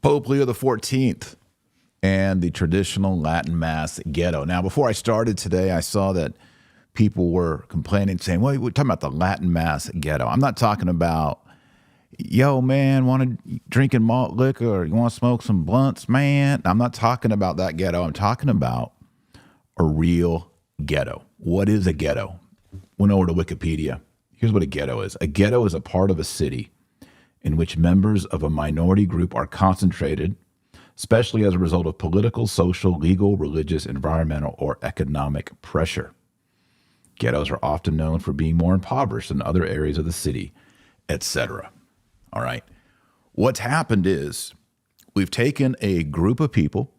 Pope Leo the 14th and the traditional Latin Mass ghetto. Now, before I started today, I saw that people were complaining, saying, well, we're talking about the Latin Mass ghetto. I'm not talking about, yo, man, want to drinking malt liquor or you want to smoke some blunts, man. I'm not talking about that ghetto. I'm talking about a real ghetto. What is a ghetto? Went over to Wikipedia. Here's what a ghetto is. A ghetto is a part of a city in which members of a minority group are concentrated, especially as a result of political, social, legal, religious, environmental, or economic pressure. Ghettos are often known for being more impoverished than other areas of the city, etc. All right. What's happened is we've taken a group of people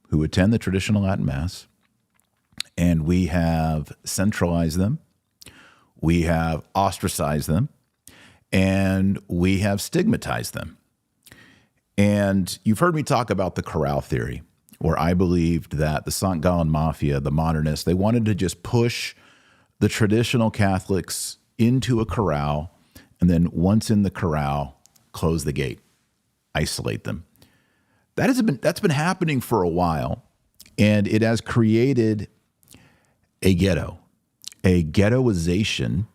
who attend the traditional Latin Mass, and we have centralized them, we have ostracized them, and we have stigmatized them. And you've heard me talk about the corral theory, where I believed that the St. Gallen Mafia, the modernists, they wanted to just push the traditional Catholics into a corral, and then once in the corral, close the gate, isolate them. That's been happening for a while, and it has created a ghetto, a ghettoization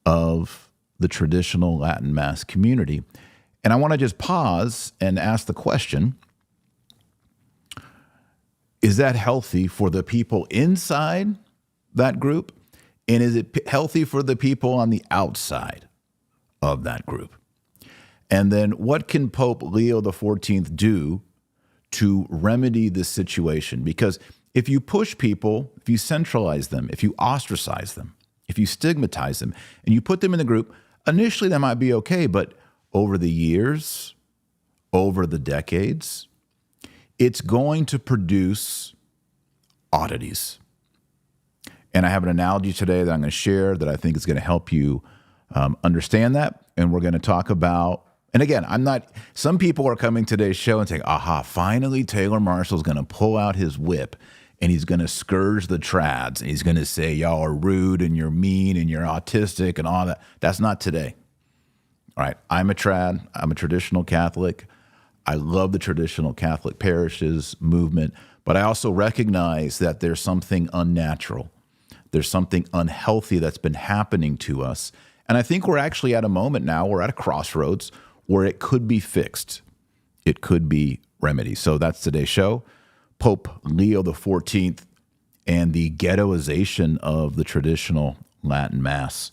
of the traditional Latin Mass community. And I want to just pause and ask the question, is that healthy for the people inside that group? And is it healthy for the people on the outside of that group? And then what can Pope Leo the 14th do to remedy this situation? Because if you push people, if you centralize them, if you ostracize them, if you stigmatize them, and you put them in the group, initially that might be okay, but over the years, over the decades, it's going to produce oddities. And I have an analogy today that I'm going to share that I think is going to help you understand that. And we're going to talk about, and again, some people are coming to today's show and saying, aha, finally Taylor Marshall's going to pull out his whip and he's going to scourge the trads. And he's going to say, y'all are rude and you're mean and you're autistic and all that. That's not today. All right, I'm a trad. I'm a traditional Catholic. I love the traditional Catholic parishes movement, but I also recognize that there's something unnatural. There's something unhealthy that's been happening to us. And I think we're actually at a moment now, we're at a crossroads where it could be fixed. It could be remedied. So that's today's show. Pope Leo the 14th and the ghettoization of the traditional Latin Mass.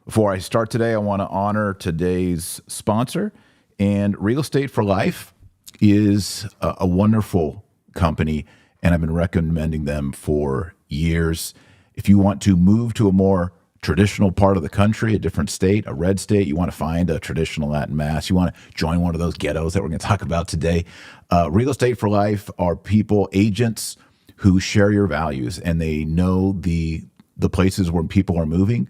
Before I start today, I want to honor today's sponsor. And Real Estate for Life is a wonderful company, and I've been recommending them for years. If you want to move to a more traditional part of the country, a different state, a red state, you want to find a traditional Latin Mass, you want to join one of those ghettos that we're going to talk about today, Real Estate for Life are people, agents who share your values, and they know the places where people are moving,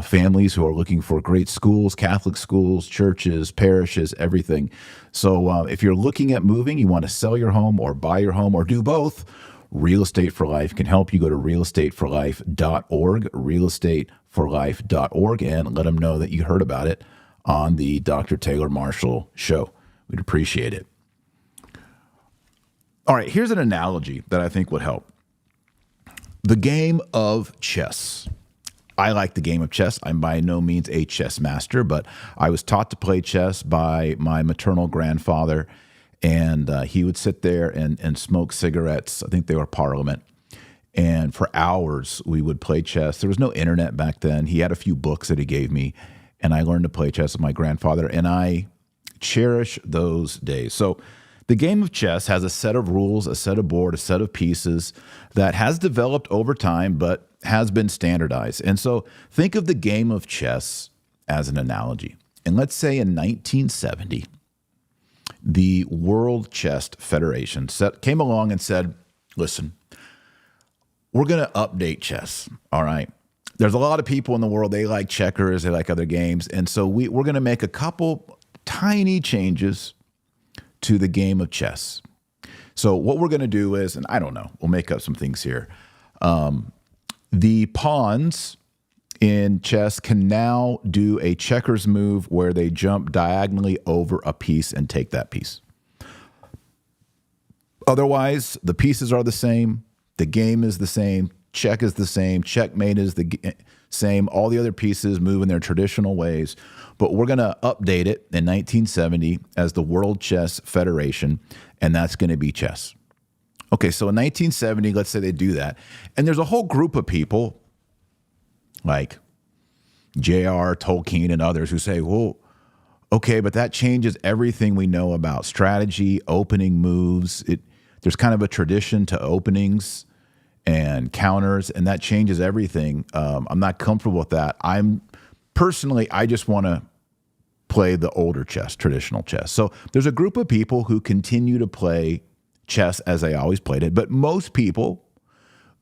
families who are looking for great schools, Catholic schools, churches, parishes, everything. So if you're looking at moving, you want to sell your home or buy your home or do both, Real Estate for Life can help you. Go to realestateforlife.org, realestateforlife.org, and let them know that you heard about it on the Dr. Taylor Marshall show. We'd appreciate it. All right, here's an analogy that I think would help. The game of chess. I like the game of chess. I'm by no means a chess master, but I was taught to play chess by my maternal grandfather, and he would sit there and smoke cigarettes. I think they were Parliament. And for hours, we would play chess. There was no internet back then. He had a few books that he gave me, and I learned to play chess with my grandfather, and I cherish those days. So the game of chess has a set of rules, a set of board, a set of pieces that has developed over time, but has been standardized. And so think of the game of chess as an analogy. And let's say in 1970, the World Chess Federation came along and said, listen, we're going to update chess, all right? There's a lot of people in the world, they like checkers, they like other games, and so we're going to make a couple tiny changes to the game of chess. So what we're going to do is, and I don't know, we'll make up some things here. The pawns in chess can now do a checkers move where they jump diagonally over a piece and take that piece. Otherwise, the pieces are the same. The game is the same. Check is the same. Checkmate is the same. All the other pieces move in their traditional ways. But we're going to update it in 1970 as the World Chess Federation, and that's going to be chess. Okay, so in 1970, let's say they do that. And there's a whole group of people like J.R. Tolkien and others who say, well, okay, but that changes everything we know about strategy, opening moves. There's kind of a tradition to openings and counters, and that changes everything. I'm not comfortable with that. I just want to play the older chess, traditional chess. So there's a group of people who continue to play chess as they always played it, but most people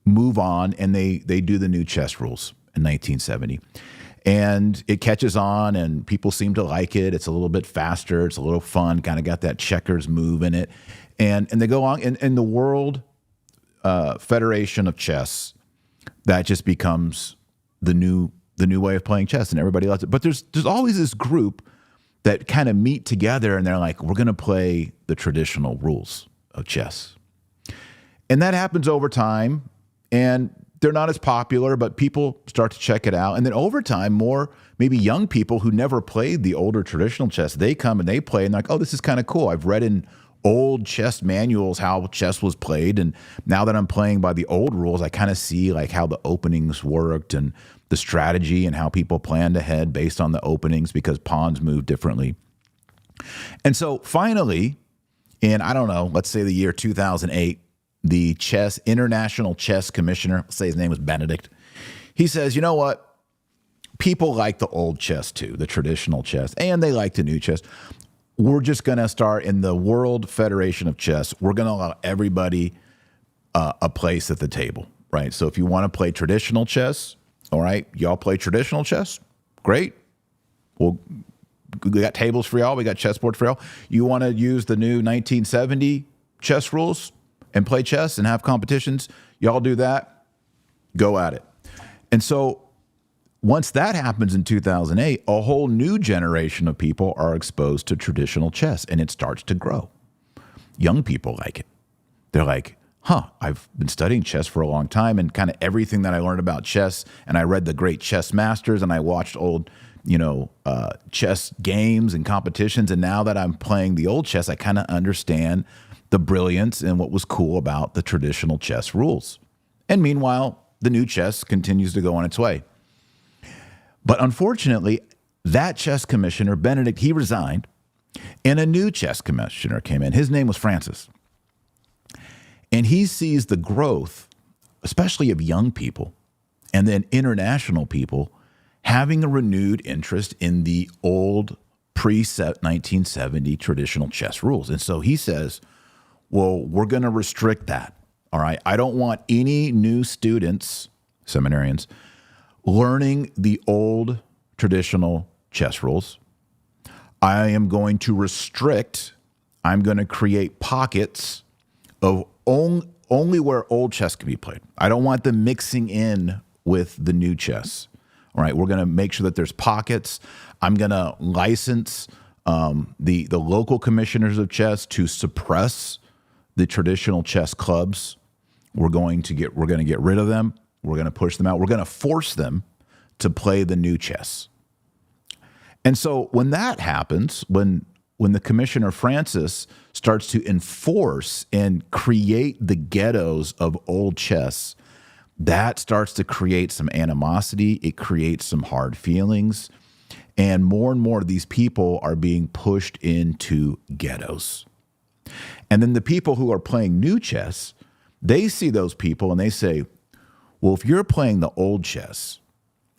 move on and they do the new chess rules in 1970. And it catches on and people seem to like it. It's a little bit faster. It's a little fun, kind of got that checkers move in it. And they go on, and the World Federation of Chess, that just becomes the new way of playing chess, and everybody loves it. But there's always this group that kind of meet together, and they're like, we're going to play the traditional rules of chess. And that happens over time, and they're not as popular, but people start to check it out. And then over time, more maybe young people who never played the older traditional chess, they come and they play, and they're like, oh, this is kind of cool. I've read in old chess manuals how chess was played, and now that I'm playing by the old rules, I kind of see like how the openings worked and the strategy and how people planned ahead based on the openings because pawns move differently. And so finally, in, I don't know, let's say the year 2008, the International Chess Commissioner, let's say his name was Benedict, he says, you know what? People like the old chess too, the traditional chess, and they like the new chess. We're just going to start in the World Federation of Chess. We're going to allow everybody a place at the table, right? So if you want to play traditional chess, all right, y'all play traditional chess, great. We got tables for y'all. We got chessboard for y'all. You want to use the new 1970 chess rules and play chess and have competitions, y'all do that, go at it. And so once that happens in 2008, a whole new generation of people are exposed to traditional chess, and it starts to grow. Young people like it. They're like, I've been studying chess for a long time, and kind of everything that I learned about chess, and I read the great chess masters, and I watched old, chess games and competitions, and now that I'm playing the old chess, I kind of understand the brilliance and what was cool about the traditional chess rules. And meanwhile, the new chess continues to go on its way. But unfortunately, that chess commissioner, Benedict, he resigned, and a new chess commissioner came in. His name was Francis. And he sees the growth, especially of young people, and then international people, having a renewed interest in the old pre-1970 traditional chess rules. And so he says, well, we're going to restrict that, all right? I don't want any new students, seminarians, learning the old traditional chess rules. I am going to restrict, I'm going to create pockets of only where old chess can be played. I don't want them mixing in with the new chess. All right, we're going to make sure that there's pockets. I'm going to license the local commissioners of chess to suppress the traditional chess clubs. We're going to get rid of them. We're going to push them out. We're going to force them to play the new chess. And so when that happens, when the Commissioner Francis starts to enforce and create the ghettos of old chess, that starts to create some animosity. It creates some hard feelings. And more of these people are being pushed into ghettos. And then the people who are playing new chess, they see those people and they say, well, if you're playing the old chess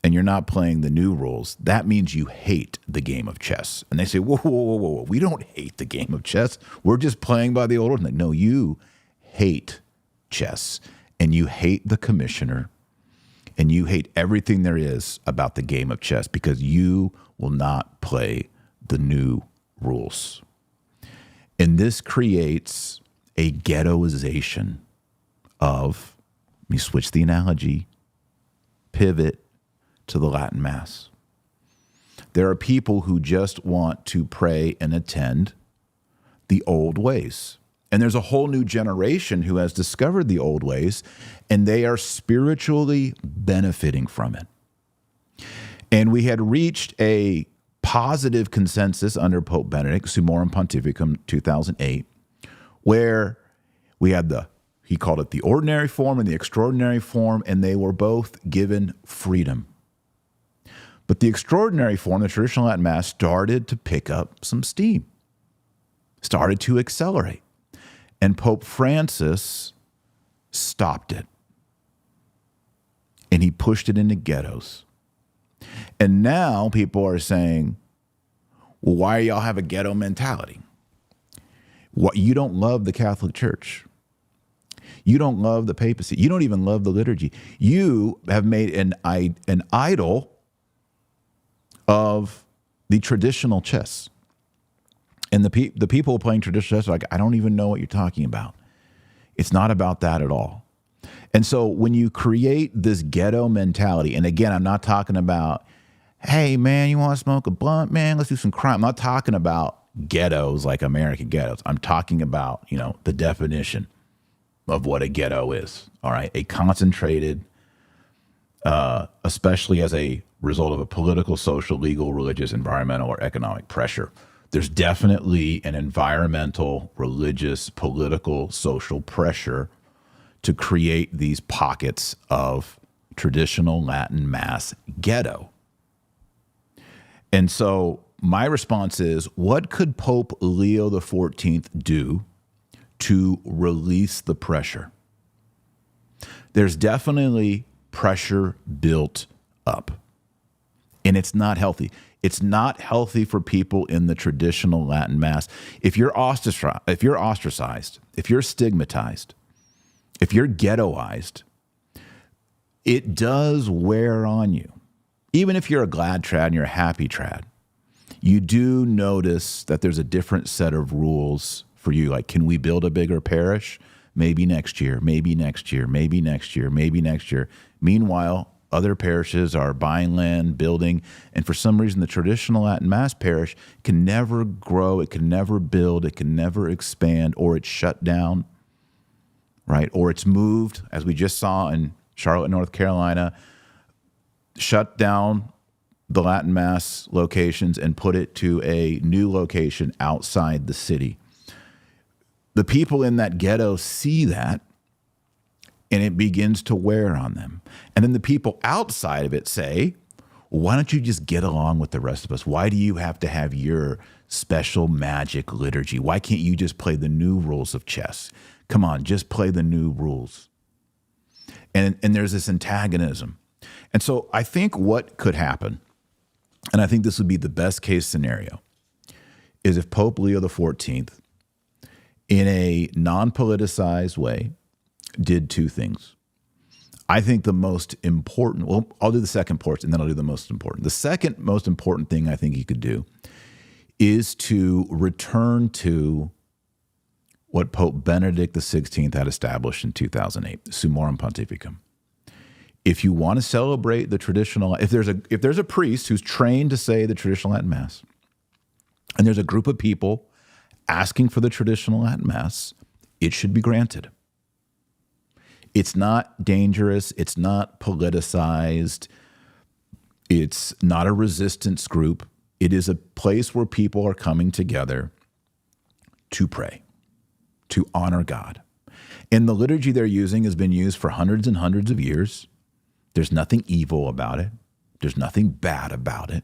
and you're not playing the new rules, that means you hate the game of chess. And they say, whoa. We don't hate the game of chess. We're just playing by the old rules. No, you hate chess, and you hate the commissioner, and you hate everything there is about the game of chess because you will not play the new rules. And this creates a ghettoization of, let me switch the analogy, pivot to the Latin Mass. There are people who just want to pray and attend the old ways. And there's a whole new generation who has discovered the old ways, and they are spiritually benefiting from it. And we had reached a positive consensus under Pope Benedict, Summorum Pontificum 2008, where we had he called it the ordinary form and the extraordinary form, and they were both given freedom. But the extraordinary form, the traditional Latin Mass, started to pick up some steam, started to accelerate. And Pope Francis stopped it. And he pushed it into ghettos. And now people are saying, well, why do y'all have a ghetto mentality? What, you don't love the Catholic Church. You don't love the papacy. You don't even love the liturgy. You have made an idol of the traditional chess. And the people playing traditional chess are like, I don't even know what you're talking about. It's not about that at all. And so when you create this ghetto mentality, and again, I'm not talking about, hey, man, you want to smoke a blunt? Man, let's do some crime. I'm not talking about ghettos like American ghettos. I'm talking about, the definition of what a ghetto is, all right? A concentrated, especially as a result of a political, social, legal, religious, environmental, or economic pressure. There's definitely an environmental, religious, political, social pressure to create these pockets of traditional Latin Mass ghetto. And so my response is, what could Pope Leo XIV do to release the pressure? There's definitely pressure built up, and it's not healthy. It's not healthy for people in the traditional Latin Mass. If you're ostracized, if you're stigmatized, if you're ghettoized, it does wear on you. Even if you're a glad trad and you're a happy trad, you do notice that there's a different set of rules for you. Like, can we build a bigger parish? Maybe next year, maybe next year, maybe next year, maybe next year. Meanwhile, other parishes are buying land, building, and for some reason, the traditional Latin Mass parish can never grow, it can never build, it can never expand, or it's shut down, right? Or it's moved, as we just saw in Charlotte, North Carolina, shut down the Latin Mass locations and put it to a new location outside the city. The people in that ghetto see that, and it begins to wear on them. And then the people outside of it say, well, why don't you just get along with the rest of us? Why do you have to have your special magic liturgy? Why can't you just play the new rules of chess? Come on, just play the new rules. And there's this antagonism. And so I think what could happen, and I think this would be the best case scenario, is if Pope Leo XIV, in a non-politicized way, did two things. I think the most important, well, I'll do the second part and then I'll do the most important. The second most important thing I think he could do is to return to what Pope Benedict XVI had established in 2008, Summorum Pontificum. If you want to celebrate the traditional, if there's a priest who's trained to say the traditional Latin Mass, and there's a group of people asking for the traditional Latin Mass, it should be granted. It's not dangerous. It's not politicized. It's not a resistance group. It is a place where people are coming together to pray, to honor God. And the liturgy they're using has been used for hundreds and hundreds of years. There's nothing evil about it. There's nothing bad about it.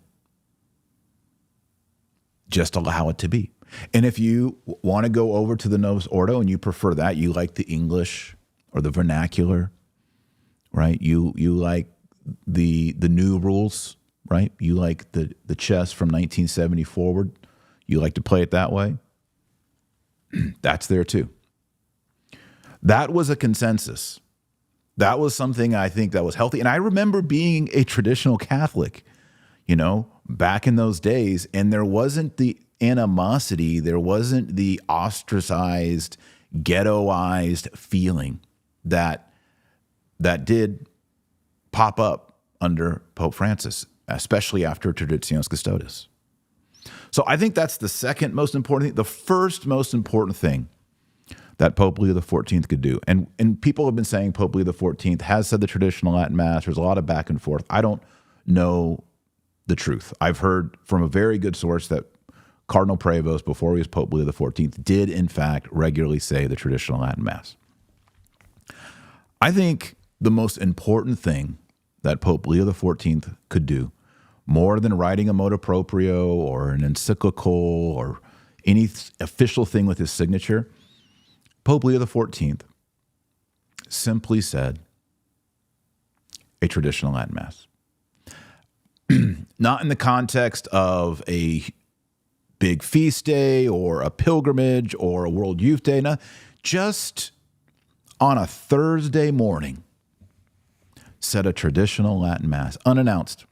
Just allow it to be. And if you want to go over to the Novus Ordo and you prefer that, you like the English or the vernacular, right? You like the new rules, right? You like the chess from 1970 forward. You like to play it that way. That's there too. That was a consensus. That was something I think that was healthy. And I remember being a traditional Catholic, back in those days, and there wasn't the animosity, there wasn't the ostracized, ghettoized feeling that did pop up under Pope Francis, especially after Traditionis Custodes. So I think that's the second most important thing. The first most important thing that Pope Leo XIV could do. And people have been saying Pope Leo XIV has said the traditional Latin Mass. There's a lot of back and forth. I don't know the truth. I've heard from a very good source that Cardinal Prevost, before he was Pope Leo XIV, did in fact regularly say the traditional Latin Mass. I think the most important thing that Pope Leo XIV could do, more than writing a motu proprio or an encyclical or any official thing with his signature, Pope Leo XIV simply said a traditional Latin Mass. Not in the context of a big feast day or a pilgrimage or a World Youth Day, no, just on a Thursday morning, said a traditional Latin Mass, unannounced.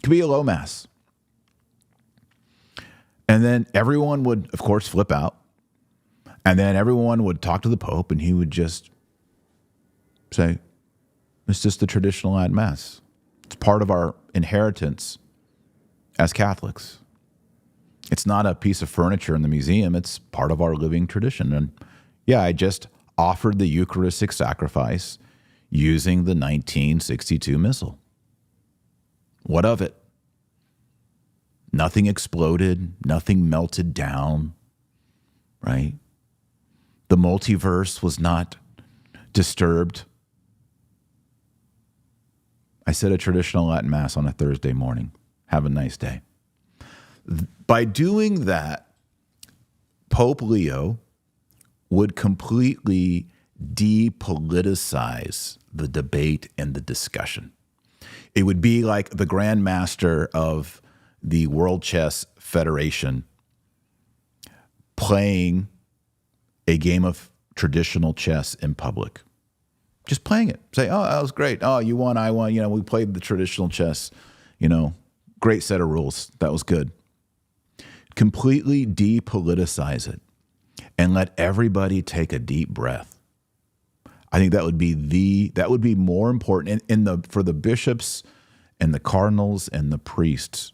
Could be a low Mass. And then everyone would, of course, flip out. And then everyone would talk to the Pope, and he would just say, it's just the traditional Latin Mass. It's part of our inheritance as Catholics. It's not a piece of furniture in the museum. It's part of our living tradition. And yeah, I just offered the Eucharistic sacrifice using the 1962 Missal. What of it? Nothing exploded. Nothing melted down, right? The multiverse was not disturbed. I said a traditional Latin Mass on a Thursday morning. Have a nice day. By doing that, Pope Leo would completely depoliticize the debate and the discussion. It would be like the Grand Master of the World Chess Federation playing a game of traditional chess in public. Just playing it. Say, oh, that was great. Oh, you won, I won. We played the traditional chess. Great set of rules. That was good. Completely depoliticize it and let everybody take a deep breath. I think that would be more important for the bishops and the cardinals and the priests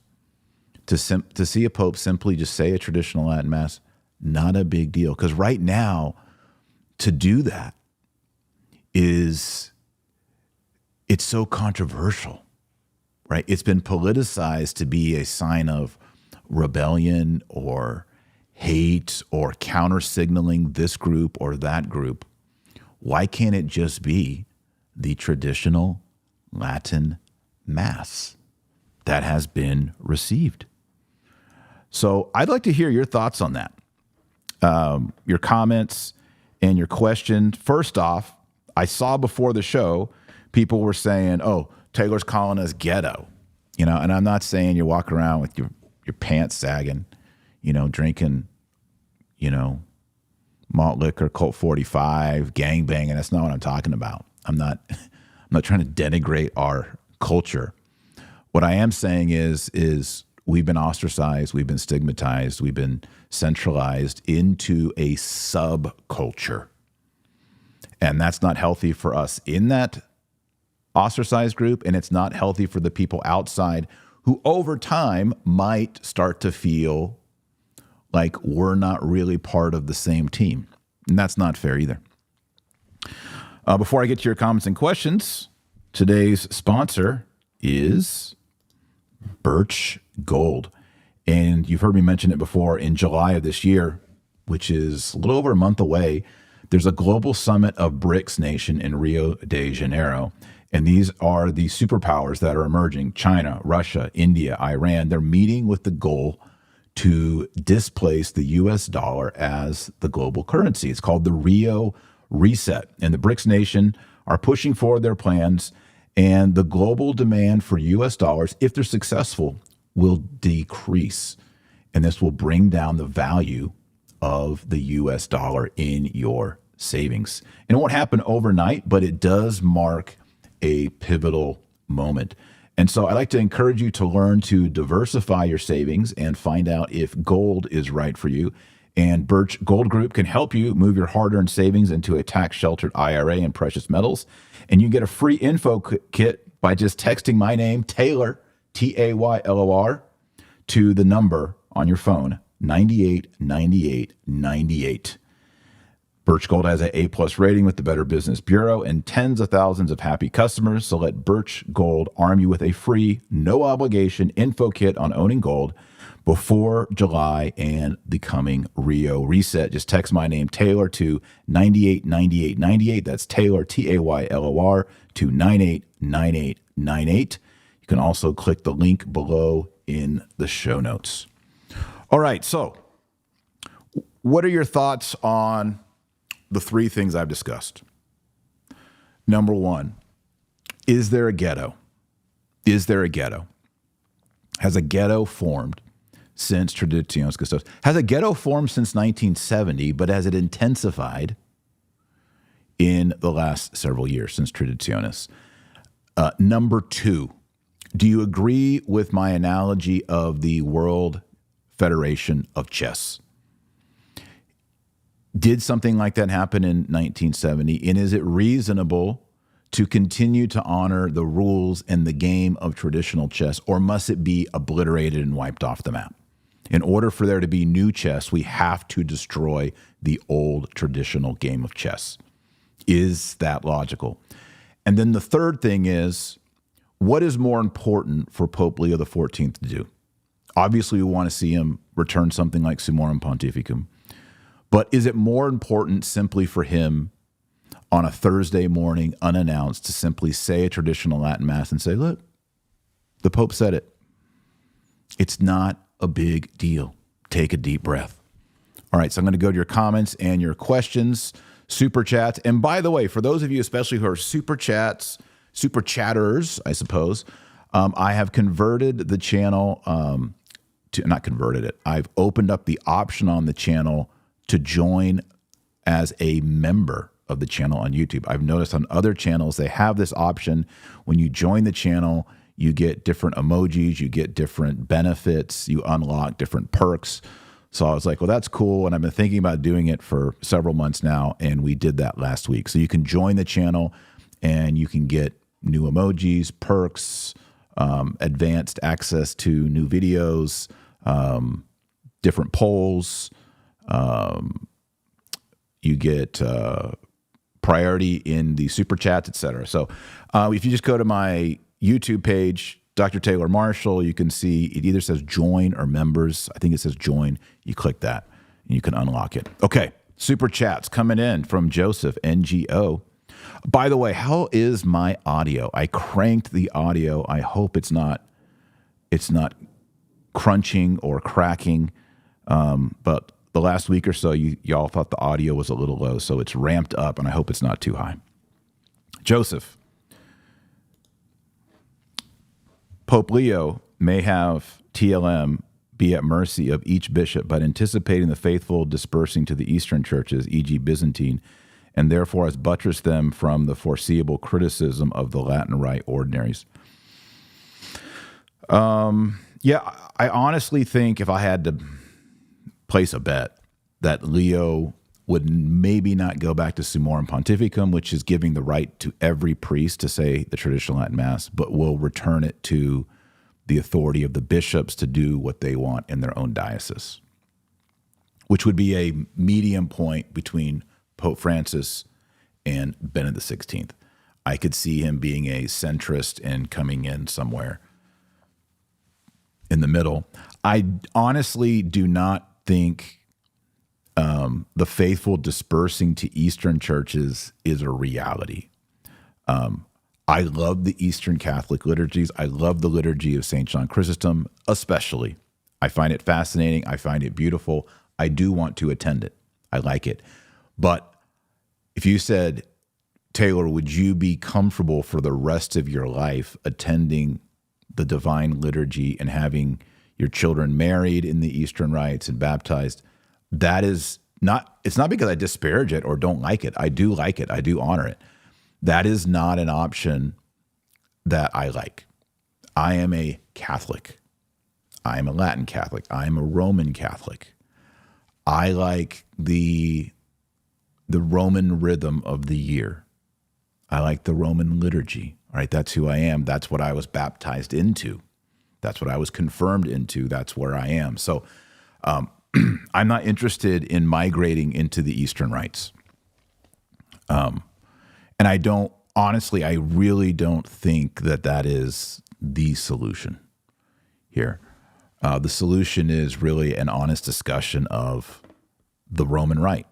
to see a pope simply just say a traditional Latin Mass. Not a big deal, because right now to do that it's so controversial, right? It's been politicized to be a sign of rebellion or hate or counter-signaling this group or that group. Why can't it just be the traditional Latin Mass that has been received? So I'd like to hear your thoughts on that, your comments and your questions. First off, I saw before the show, people were saying, oh, Taylor's calling us ghetto, and I'm not saying you're walking around with your pants sagging, drinking, malt liquor, Colt 45, gangbanging. That's not what I'm talking about. I'm not trying to denigrate our culture. What I am saying is we've been ostracized, we've been stigmatized, we've been centralized into a subculture. And that's not healthy for us in that ostracized group, and it's not healthy for the people outside who over time might start to feel like we're not really part of the same team. And that's not fair either. Before I get to your comments and questions, today's sponsor is Birch Gold. And you've heard me mention it before. In July of this year, which is a little over a month away, there's a global summit of BRICS nation in Rio de Janeiro. And these are the superpowers that are emerging: China, Russia, India, Iran. They're meeting with the goal to displace the US dollar as the global currency. It's called the Rio Reset. And the BRICS nation are pushing forward their plans, and the global demand for US dollars, if they're successful, will decrease. And this will bring down the value of the US dollar in your savings. And it won't happen overnight, but it does mark a pivotal moment. And so I'd like to encourage you to learn to diversify your savings and find out if gold is right for you. And Birch Gold Group can help you move your hard-earned savings into a tax-sheltered IRA in precious metals. And you get a free info kit by just texting my name, Taylor, Taylor, to the number on your phone, 989898. Birch Gold has an A+ rating with the Better Business Bureau and tens of thousands of happy customers. So let Birch Gold arm you with a free, no obligation info kit on owning gold before July and the coming Rio reset. Just text my name, Taylor, to 989898. That's Taylor, Taylor, to 989898. You can also click the link below in the show notes. All right, so what are your thoughts on the three things I've discussed? Number one, is there a ghetto? Is there a ghetto? Has a ghetto formed since Traditionis Custodiis? Has a ghetto formed since 1970, but has it intensified in the last several years since Traditionis? Number two, do you agree with my analogy of the World Federation of Chess? Did something like that happen in 1970? And is it reasonable to continue to honor the rules and the game of traditional chess, or must it be obliterated and wiped off the map? In order for there to be new chess, we have to destroy the old traditional game of chess. Is that logical? And then the third thing is, what is more important for Pope Leo XIV to do? Obviously, we want to see him return something like Summorum Pontificum. But is it more important simply for him on a Thursday morning, unannounced, to simply say a traditional Latin Mass and say, look, the Pope said it. It's not a big deal. Take a deep breath. All right, so I'm going to go to your comments and your questions, super chats. And by the way, for those of you especially who are super chatters, I suppose, I have converted the channel not converted it. I've opened up the option on the channel to join as a member of the channel on YouTube. I've noticed on other channels, they have this option. When you join the channel, you get different emojis, you get different benefits, you unlock different perks. So I was like, well, that's cool. And I've been thinking about doing it for several months now. And we did that last week. So you can join the channel and you can get new emojis, perks, advanced access to new videos, different polls. You get priority in the super chats, etc. So if you just go to my YouTube page, Dr. Taylor Marshall, you can see it either says join or members. I think it says join. You click that and you can unlock it. Okay, super chats coming in from Joseph, NGO. By the way, how is my audio? I cranked the audio. I hope it's not crunching or cracking. But the last week or so, y'all thought the audio was a little low, so it's ramped up, and I hope it's not too high. Joseph, Pope Leo may have TLM be at mercy of each bishop, but anticipating the faithful dispersing to the Eastern churches, e.g. Byzantine, and therefore has buttressed them from the foreseeable criticism of the Latin Rite ordinaries. Yeah, I honestly think if I had to place a bet that Leo would maybe not go back to Summorum Pontificum, which is giving the right to every priest to say the traditional Latin Mass, but will return it to the authority of the bishops to do what they want in their own diocese, which would be a medium point between Pope Francis and Benedict XVI. I could see him being a centrist and coming in somewhere in the middle. I honestly do not think the faithful dispersing to Eastern churches is a reality. I love the Eastern Catholic liturgies. I love the liturgy of St. John Chrysostom, especially. I find it fascinating. I find it beautiful. I do want to attend it. I like it. But if you said, Taylor, would you be comfortable for the rest of your life attending the divine liturgy and having your children married in the Eastern rites and baptized? That is not, it's not because I disparage it or don't like it. I do like it. I do honor it. That is not an option that I like. I am a Catholic. I am a Latin Catholic. I am a Roman Catholic. I like the Roman rhythm of the year. I like the Roman liturgy. All right, that's who I am. That's what I was baptized into. That's what I was confirmed into. That's where I am. So I'm not interested in migrating into the Eastern rites. And I really don't think that is the solution here. The solution is really an honest discussion of the Roman right,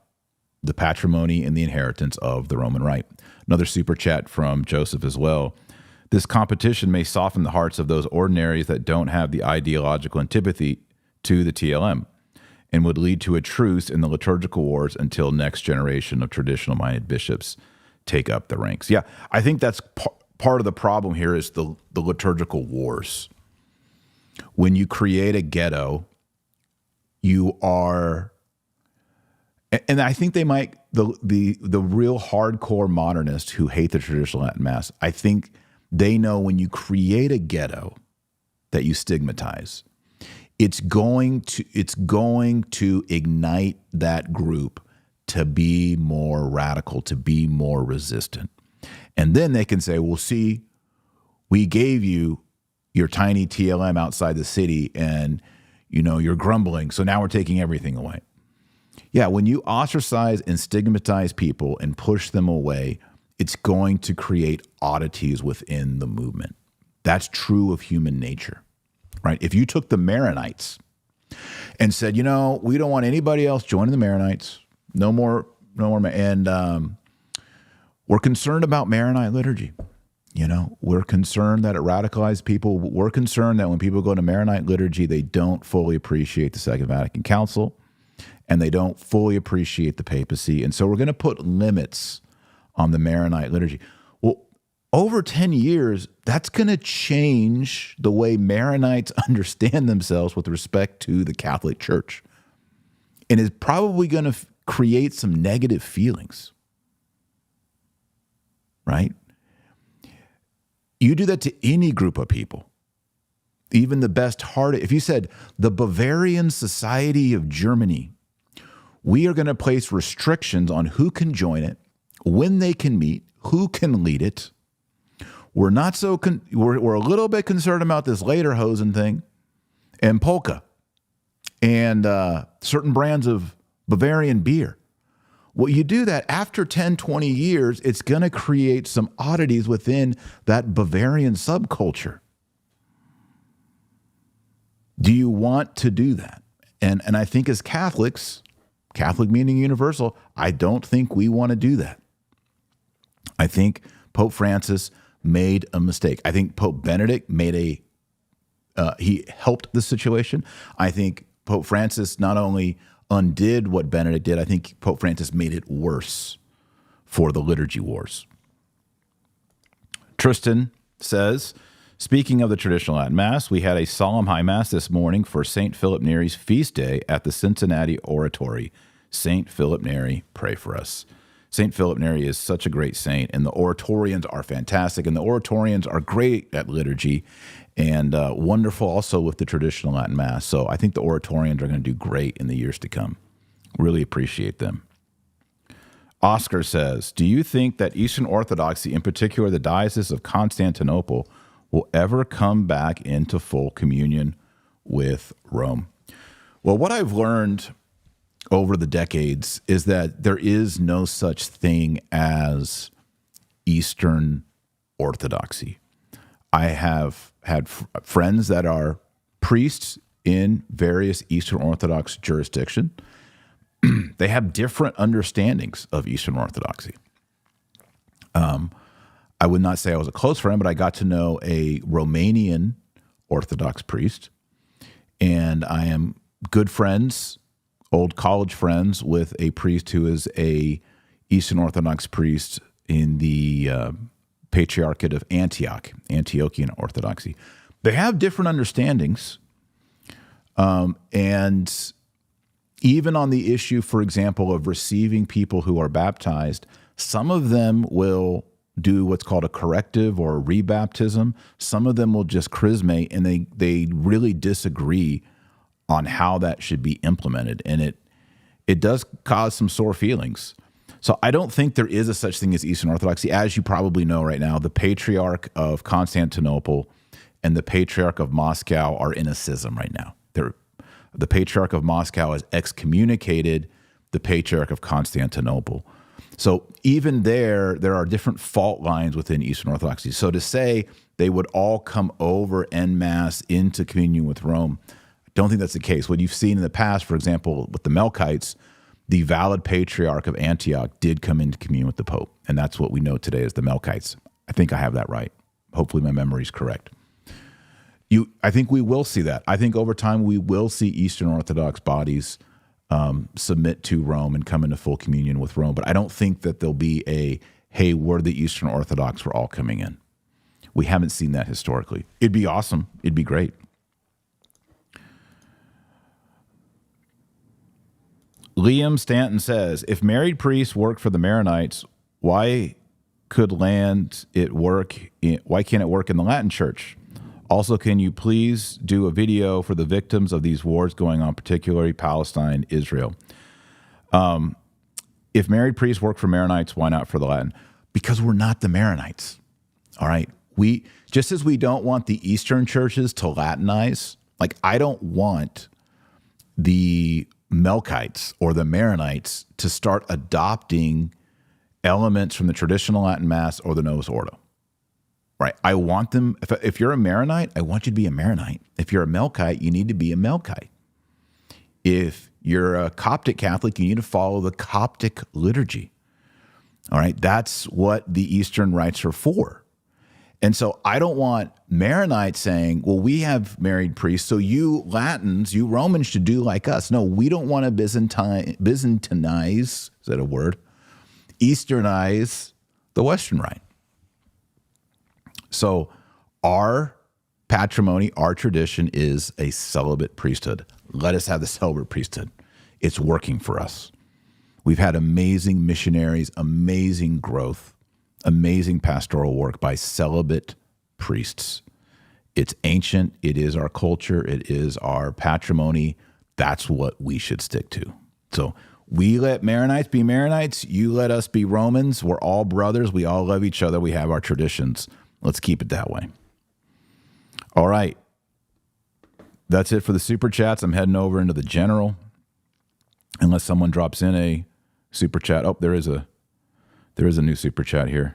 the patrimony and the inheritance of the Roman right. Another super chat from Joseph as well. This competition may soften the hearts of those ordinaries that don't have the ideological antipathy to the TLM and would lead to a truce in the liturgical wars until next generation of traditional-minded bishops take up the ranks. Yeah, I think that's part of the problem here is the liturgical wars. When you create a ghetto, you are, and I think they might, the real hardcore modernists who hate the traditional Latin Mass, I think they know when you create a ghetto that you stigmatize, it's going to ignite that group to be more radical, to be more resistant. And then they can say, well, see, we gave you your tiny TLM outside the city and, you're grumbling. So now we're taking everything away. Yeah, when you ostracize and stigmatize people and push them away, it's going to create oddities within the movement. That's true of human nature, right? If you took the Maronites and said, we don't want anybody else joining the Maronites, no more, and we're concerned about Maronite liturgy. We're concerned that it radicalized people. We're concerned that when people go to Maronite liturgy, they don't fully appreciate the Second Vatican Council and they don't fully appreciate the papacy. And so we're going to put limits on the Maronite liturgy. Well, over 10 years, that's going to change the way Maronites understand themselves with respect to the Catholic Church. And is probably going to create some negative feelings, right? You do that to any group of people, even the best-hearted. If you said, the Bavarian Society of Germany, we are going to place restrictions on who can join it, when they can meet, who can lead it. We're not so we're a little bit concerned about this lederhosen thing and polka and certain brands of Bavarian beer. Well, you do that after 10, 20 years, it's going to create some oddities within that Bavarian subculture. Do you want to do that? And I think as Catholics, Catholic meaning universal, I don't think we want to do that. I think Pope Francis made a mistake. I think Pope Benedict he helped the situation. I think Pope Francis not only undid what Benedict did, I think Pope Francis made it worse for the liturgy wars. Tristan says, speaking of the traditional Latin Mass, we had a solemn high Mass this morning for St. Philip Neri's feast day at the Cincinnati Oratory. St. Philip Neri, pray for us. St. Philip Neri is such a great saint, and the Oratorians are fantastic, and the Oratorians are great at liturgy and wonderful also with the traditional Latin Mass. So I think the Oratorians are going to do great in the years to come. Really appreciate them. Oscar says, do you think that Eastern Orthodoxy, in particular the Diocese of Constantinople, will ever come back into full communion with Rome? Well, what I've learned over the decades is that there is no such thing as Eastern Orthodoxy. I have had friends that are priests in various Eastern Orthodox jurisdictions. They have different understandings of Eastern Orthodoxy. I would not say I was a close friend, but I got to know a Romanian Orthodox priest, and I am good friends, old college friends, with a priest who is a Eastern Orthodox priest in the Patriarchate of Antioch, Antiochian Orthodoxy. They have different understandings, and even on the issue, for example, of receiving people who are baptized, some of them will do what's called a corrective or a rebaptism. Some of them will just chrismate, and they really disagree on how that should be implemented, and it does cause some sore feelings. So I don't think there is a such thing as Eastern Orthodoxy. As you probably know right now, the Patriarch of Constantinople and the Patriarch of Moscow are in a schism right now. The Patriarch of Moscow has excommunicated the Patriarch of Constantinople. So even there are different fault lines within Eastern Orthodoxy. So to say they would all come over en masse into communion with Rome, I don't think that's the case. What you've seen in the past, for example, with the Melkites, the valid patriarch of Antioch did come into communion with the Pope. And that's what we know today as the Melkites. I think I have that right. Hopefully my memory is correct. I think we will see that. I think over time we will see Eastern Orthodox bodies submit to Rome and come into full communion with Rome. But I don't think that there'll be hey, we're the Eastern Orthodox, we're all coming in. We haven't seen that historically. It'd be awesome. It'd be great. Liam Stanton says, if married priests work for the Maronites, why can't it work in the Latin Church? Also, can you please do a video for the victims of these wars going on, particularly Palestine, Israel? If married priests work for Maronites, why not for the Latin? Because we're not the Maronites. All right. Just as we don't want the Eastern churches to Latinize, like I don't want the Melkites or the Maronites to start adopting elements from the traditional Latin Mass or the Novus Ordo. Right. I want them, if you're a Maronite, I want you to be a Maronite. If you're a Melkite, you need to be a Melkite. If you're a Coptic Catholic, you need to follow the Coptic liturgy. All right. That's what the Eastern rites are for. And so I don't want Maronites saying, well, we have married priests, so you Latins, you Romans should do like us. No, we don't want to Byzantinize, is that a word? Easternize the Western rite. So our patrimony, our tradition is a celibate priesthood. Let us have the celibate priesthood. It's working for us. We've had amazing missionaries, amazing growth, amazing pastoral work by celibate priests. It's ancient. It is our culture. It is our patrimony. That's what we should stick to. So we let Maronites be Maronites. You let us be Romans. We're all brothers. We all love each other. We have our traditions. Let's keep it that way. All right. That's it for the super chats. I'm heading over into the general. Unless someone drops in a super chat. Oh, there is a new super chat here.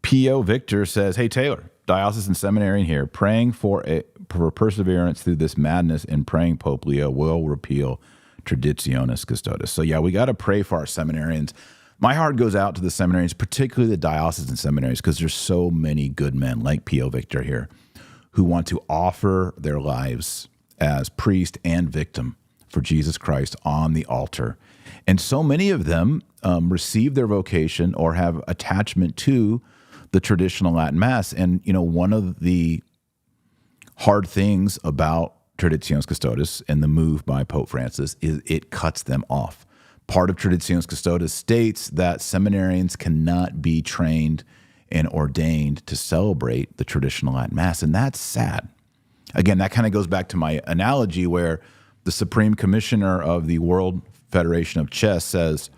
P.O. Victor says, hey, Taylor, diocesan seminarian here, praying for perseverance through this madness and praying Pope Leo will repeal Traditionis Custodes. So, yeah, we got to pray for our seminarians. My heart goes out to the seminaries, particularly the diocesan seminaries, because there's so many good men like P.O. Victor here who want to offer their lives as priest and victim for Jesus Christ on the altar. And so many of them receive their vocation or have attachment to the traditional Latin Mass. And, you know, one of the hard things about Traditionis Custodes and the move by Pope Francis is it cuts them off. Part of Traditionis Custodes states that seminarians cannot be trained and ordained to celebrate the traditional Latin Mass, and that's sad. Again, that kind of goes back to my analogy where the Supreme Commissioner of the World Federation of Chess says,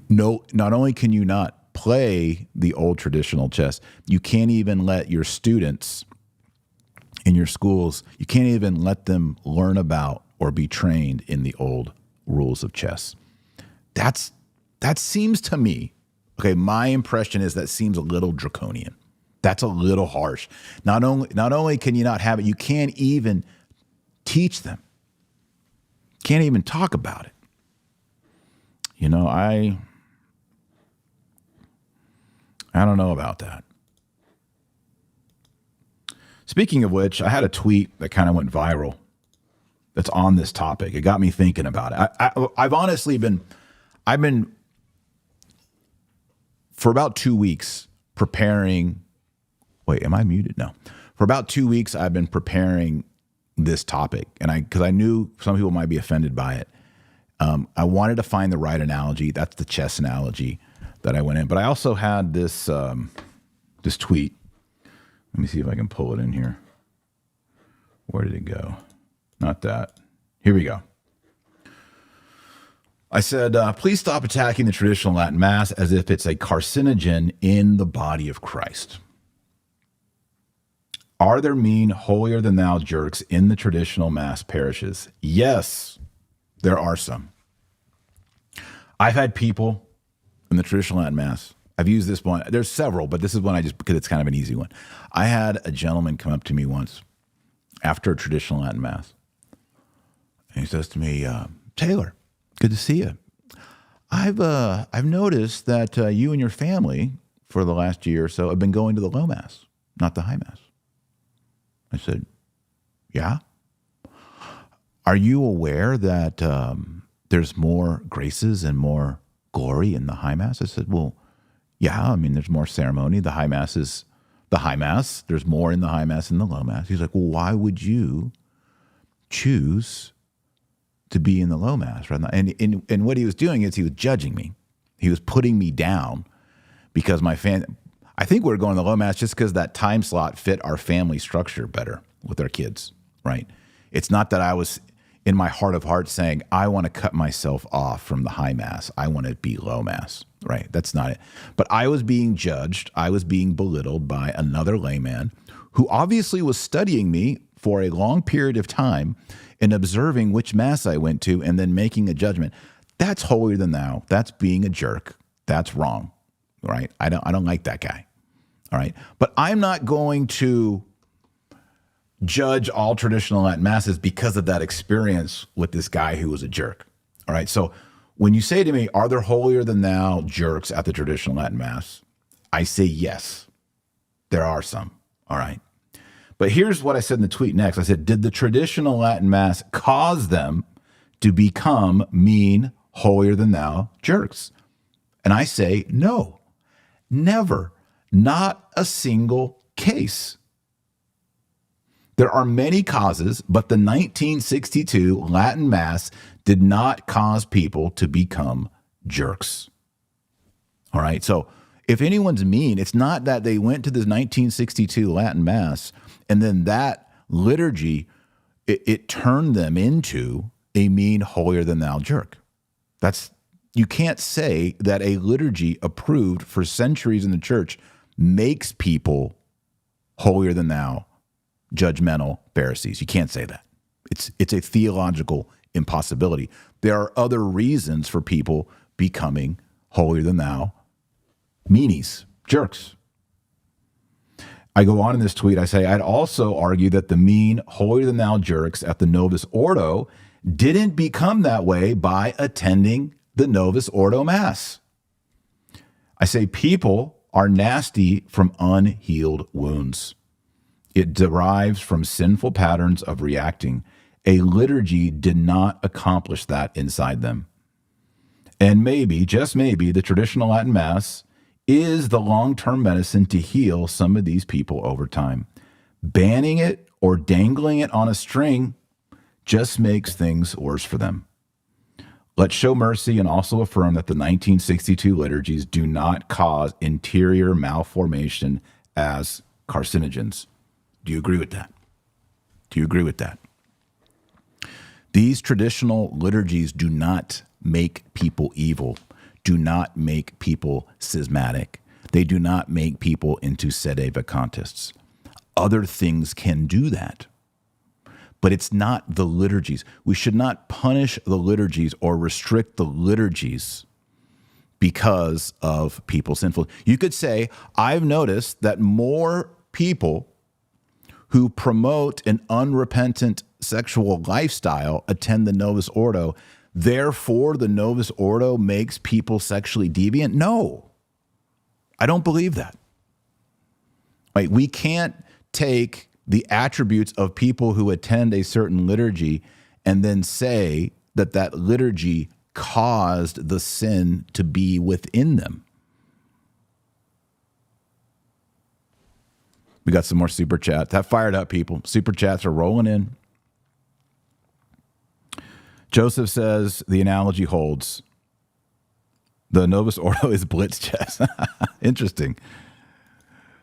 no, not only can you not play the old traditional chess, you can't even let your students in your schools, you can't even let them learn about or be trained in the old rules of chess. That seems to me, okay, my impression is that seems a little draconian. That's a little harsh. Not only can you not have it, you can't even teach them. Can't even talk about it. You know, I don't know about that. Speaking of which, I had a tweet that kind of went viral that's on this topic. It got me thinking about it. I've honestly been for about 2 weeks preparing. Wait, am I muted? No. For about 2 weeks, I've been preparing this topic, and because I knew some people might be offended by it. I wanted to find the right analogy. That's the chess analogy that I went in. But I also had this this tweet. Let me see if I can pull it in here. Where did it go? Not that. Here we go. I said, please stop attacking the traditional Latin Mass as if it's a carcinogen in the body of Christ. Are there mean, holier-than-thou jerks in the traditional Mass parishes? Yes, there are some. I've had people in the traditional Latin Mass. I've used this one. There's several, but this is one because it's kind of an easy one. I had a gentleman come up to me once after a traditional Latin Mass. And he says to me, Taylor, good to see you. I've noticed that you and your family for the last year or so have been going to the low Mass, not the high Mass. I said, yeah. Are you aware that there's more graces and more glory in the high Mass? I said, well, yeah, I mean, there's more ceremony. The high Mass is the high Mass. There's more in the high Mass than the low Mass. He's like, well, why would you choose to be in the low Mass? Right now? And what he was doing is he was judging me. He was putting me down because I think we were going to the low Mass just because that time slot fit our family structure better with our kids, right? It's not that I was in my heart of hearts saying, I want to cut myself off from the high Mass. I want to be low Mass, right? That's not it. But I was being judged. I was being belittled by another layman who obviously was studying me for a long period of time and observing which Mass I went to and then making a judgment. That's holier than thou. That's being a jerk. That's wrong, right? I don't like that guy, all right? But I'm not going to judge all traditional Latin Masses because of that experience with this guy who was a jerk. All right. So when you say to me, are there holier than thou jerks at the traditional Latin Mass? I say yes, there are some. All right. But here's what I said in the tweet next. I said, did the traditional Latin Mass cause them to become mean, holier than thou jerks? And I say, no, never, not a single case. There are many causes, but the 1962 Latin Mass did not cause people to become jerks. All right. So if anyone's mean, it's not that they went to this 1962 Latin Mass and then that liturgy, it turned them into a mean, holier than thou jerk. You can't say that a liturgy approved for centuries in the church makes people holier than thou, judgmental Pharisees. You can't say that. It's a theological impossibility. There are other reasons for people becoming holier than thou, meanies, jerks. I go on in this tweet. I say, I'd also argue that the mean, holier than thou jerks at the Novus Ordo didn't become that way by attending the Novus Ordo Mass. I say people are nasty from unhealed wounds. It derives from sinful patterns of reacting. A liturgy did not accomplish that inside them. And maybe, just maybe, the traditional Latin Mass is the long-term medicine to heal some of these people over time. Banning it or dangling it on a string just makes things worse for them. Let's show mercy and also affirm that the 1962 liturgies do not cause interior malformation as carcinogens. Do you agree with that? Do you agree with that? These traditional liturgies do not make people evil, do not make people schismatic. They do not make people into sede vacantists. Other things can do that, but it's not the liturgies. We should not punish the liturgies or restrict the liturgies because of people's sinfulness. You could say, I've noticed that more people who promote an unrepentant sexual lifestyle attend the Novus Ordo. Therefore, the Novus Ordo makes people sexually deviant? No, I don't believe that. Right? We can't take the attributes of people who attend a certain liturgy and then say that that liturgy caused the sin to be within them. We got some more super chats. That fired up, people. Super chats are rolling in. Joseph says the analogy holds. The Novus Ordo is blitz chess. Interesting.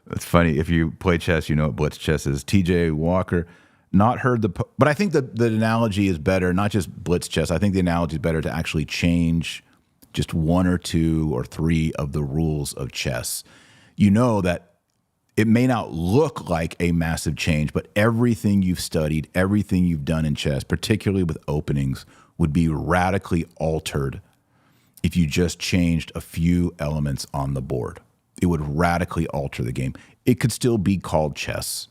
That's funny. If you play chess, you know what blitz chess is. TJ Walker, not heard but I think the analogy is better, not just blitz chess. I think the analogy is better to actually change just one or two or three of the rules of chess. You know that it may not look like a massive change, but everything you've studied, everything you've done in chess, particularly with openings, would be radically altered if you just changed a few elements on the board. It would radically alter the game. It could still be called chess.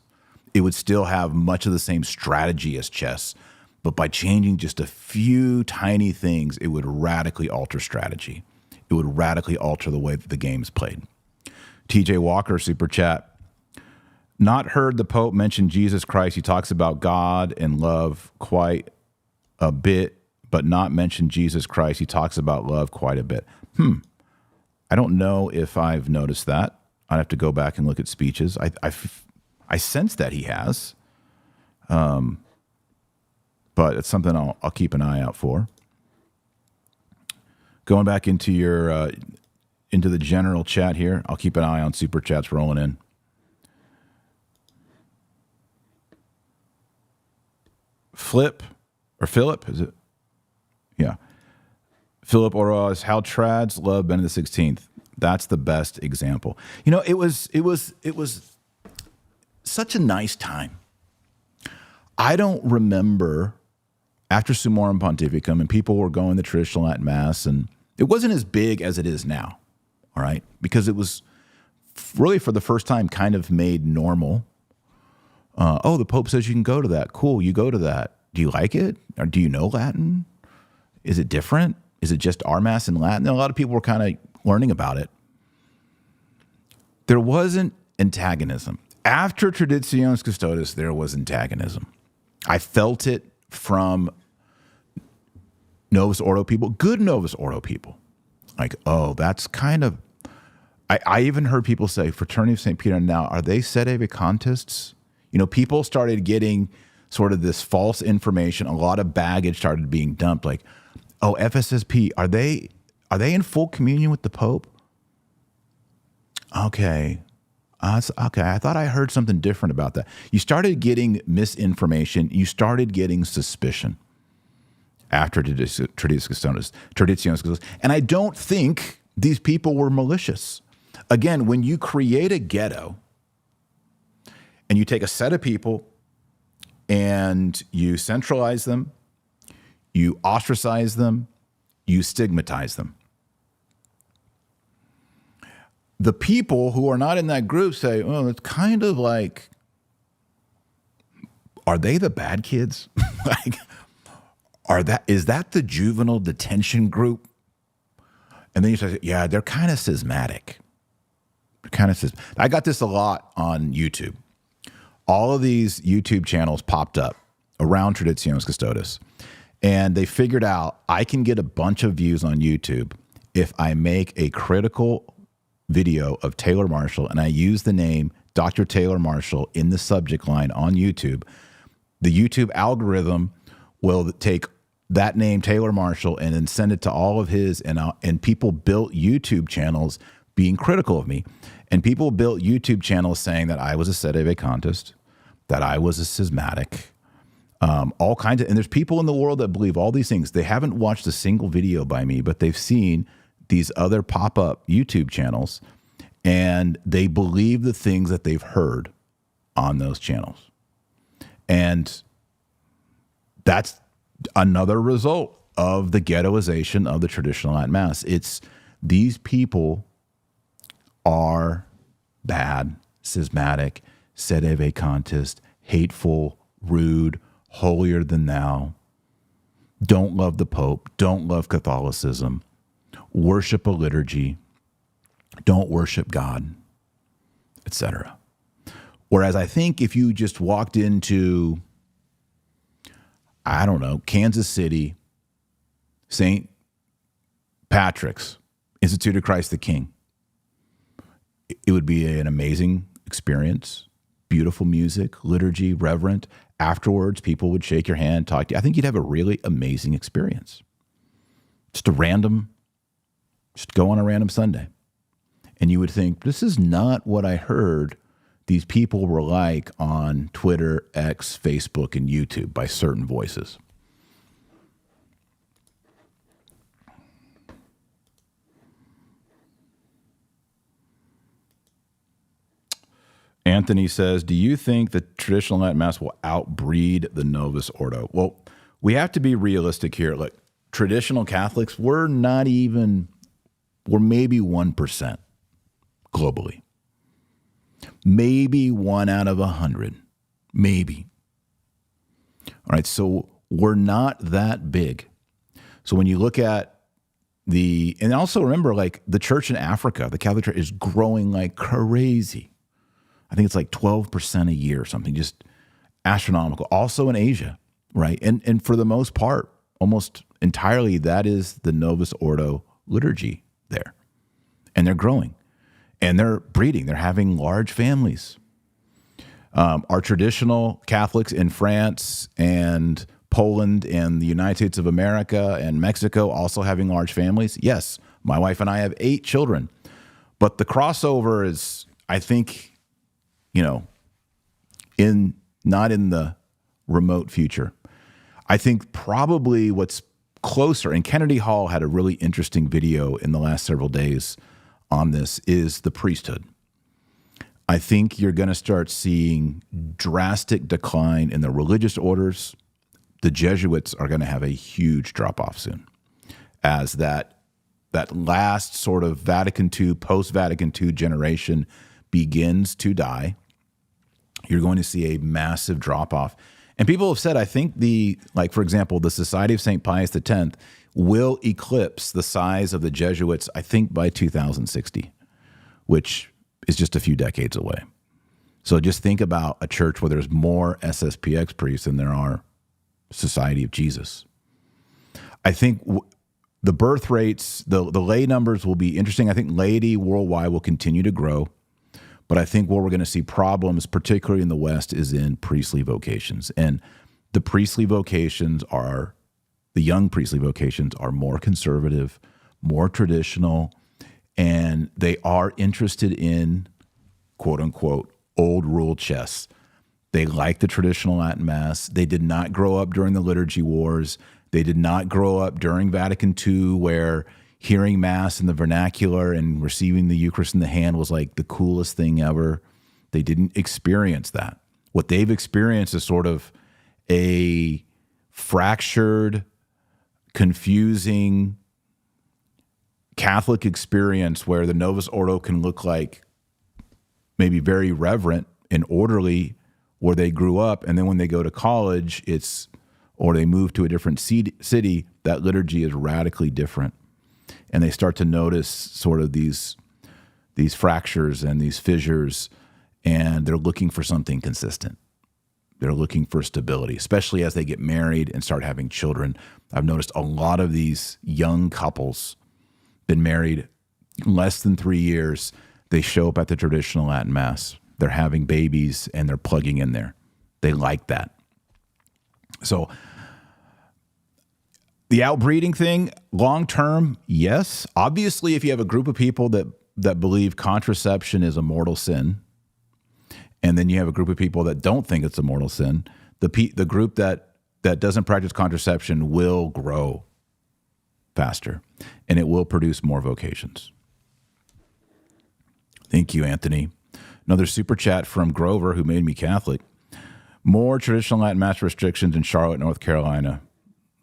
It would still have much of the same strategy as chess, but by changing just a few tiny things, it would radically alter strategy. It would radically alter the way that the game's played. TJ Walker, super chat. Not heard the Pope mention Jesus Christ. He talks about God and love quite a bit, but not mention Jesus Christ. He talks about love quite a bit. I don't know if I've noticed that. I'd have to go back and look at speeches. I sense that he has, but it's something I'll keep an eye out for. Going back into your into the general chat here, I'll keep an eye on super chats rolling in. Philip, is it? Yeah. Philip Oroz, how trads love Benedict XVI. That's the best example. You know, it was such a nice time. I don't remember after Summorum Pontificum and people were going to traditional Latin Mass, and it wasn't as big as it is now, all right? Because it was really for the first time kind of made normal. Oh, the Pope says you can go to that. Cool, you go to that. Do you like it? Or do you know Latin? Is it different? Is it just our Mass in Latin? And a lot of people were kind of learning about it. There wasn't antagonism. After Traditionis Custodes, there was antagonism. I felt it from Novus Ordo people, good Novus Ordo people. Like, oh, that's kind of... I even heard people say, Fraternity of St. Peter now, are they sede vacantists? You know, people started getting sort of this false information. A lot of baggage started being dumped. Like, oh, FSSP, are they in full communion with the Pope? Okay. Okay, I thought I heard something different about that. You started getting misinformation. You started getting suspicion after Traditionis Custodes. And I don't think these people were malicious. Again, when you create a ghetto and you take a set of people and you centralize them, you ostracize them, you stigmatize them. The people who are not in that group say, oh, it's kind of like, are they the bad kids? Like, is that the juvenile detention group? And then you say, yeah, they're kind of schismatic. I got this a lot on YouTube. All of these YouTube channels popped up around Traditionis Custodes, and they figured out I can get a bunch of views on YouTube if I make a critical video of Taylor Marshall and I use the name Dr. Taylor Marshall in the subject line on YouTube. The YouTube algorithm will take that name, Taylor Marshall, and then send it to all of his, and people built YouTube channels being critical of me. And people built YouTube channels saying that I was a sede vacantist, that I was a schismatic, all kinds of, and there's people in the world that believe all these things. They haven't watched a single video by me, but they've seen these other pop-up YouTube channels, and they believe the things that they've heard on those channels. And that's another result of the ghettoization of the traditional Latin Mass. It's these people are bad, schismatic, sede vacantist, hateful, rude, holier than thou, don't love the Pope, don't love Catholicism, worship a liturgy, don't worship God, etc. Whereas I think if you just walked into, I don't know, Kansas City, St. Patrick's, Institute of Christ the King, it would be an amazing experience, beautiful music, liturgy, reverent. Afterwards, people would shake your hand, talk to you. I think you'd have a really amazing experience. Just go on a random Sunday. And you would think, this is not what I heard these people were like on Twitter, X, Facebook, and YouTube by certain voices. Anthony says, do you think the traditional Latin Mass will outbreed the Novus Ordo? Well, we have to be realistic here. Look, traditional Catholics, we're maybe 1% globally. Maybe 1 out of 100. Maybe. All right, so we're not that big. So when you look at and also remember, like the church in Africa, the Catholic Church is growing like crazy. I think it's like 12% a year or something, just astronomical. Also in Asia, right? And for the most part, almost entirely, that is the Novus Ordo liturgy there. And they're growing. And they're breeding. They're having large families. Our traditional Catholics in France and Poland and the United States of America and Mexico also having large families. Yes, my wife and I have 8 children. But the crossover is, I think, not in the remote future. I think probably what's closer, and Kennedy Hall had a really interesting video in the last several days on this, is the priesthood. I think you're going to start seeing drastic decline in the religious orders. The Jesuits are going to have a huge drop-off soon as that last sort of Vatican II, post-Vatican II generation begins to die. You're going to see a massive drop-off. And people have said, I think for example, the Society of St. Pius X will eclipse the size of the Jesuits, I think, by 2060, which is just a few decades away. So just think about a church where there's more SSPX priests than there are Society of Jesus. I think the birth rates, the lay numbers will be interesting. I think laity worldwide will continue to grow. But I think where we're going to see problems, particularly in the West, is in priestly vocations. And the young priestly vocations are more conservative, more traditional, and they are interested in, quote unquote, old rule chess. They like the traditional Latin Mass. They did not grow up during the liturgy wars. They did not grow up during Vatican II, where hearing Mass in the vernacular and receiving the Eucharist in the hand was like the coolest thing ever. They didn't experience that. What they've experienced is sort of a fractured, confusing Catholic experience where the Novus Ordo can look like maybe very reverent and orderly where they grew up, and then when they go to college, or they move to a different city, that liturgy is radically different. And they start to notice sort of these fractures and these fissures, and they're looking for something consistent. They're looking for stability, especially as they get married and start having children. I've noticed a lot of these young couples, been married less than 3 years, they show up at the traditional Latin Mass. They're having babies and they're plugging in there. They like that. So the outbreeding thing, long term, yes. Obviously, if you have a group of people that believe contraception is a mortal sin, and then you have a group of people that don't think it's a mortal sin, the group that doesn't practice contraception will grow faster, and it will produce more vocations. Thank you, Anthony. Another super chat from Grover, who made me Catholic. More traditional Latin Mass restrictions in Charlotte, North Carolina.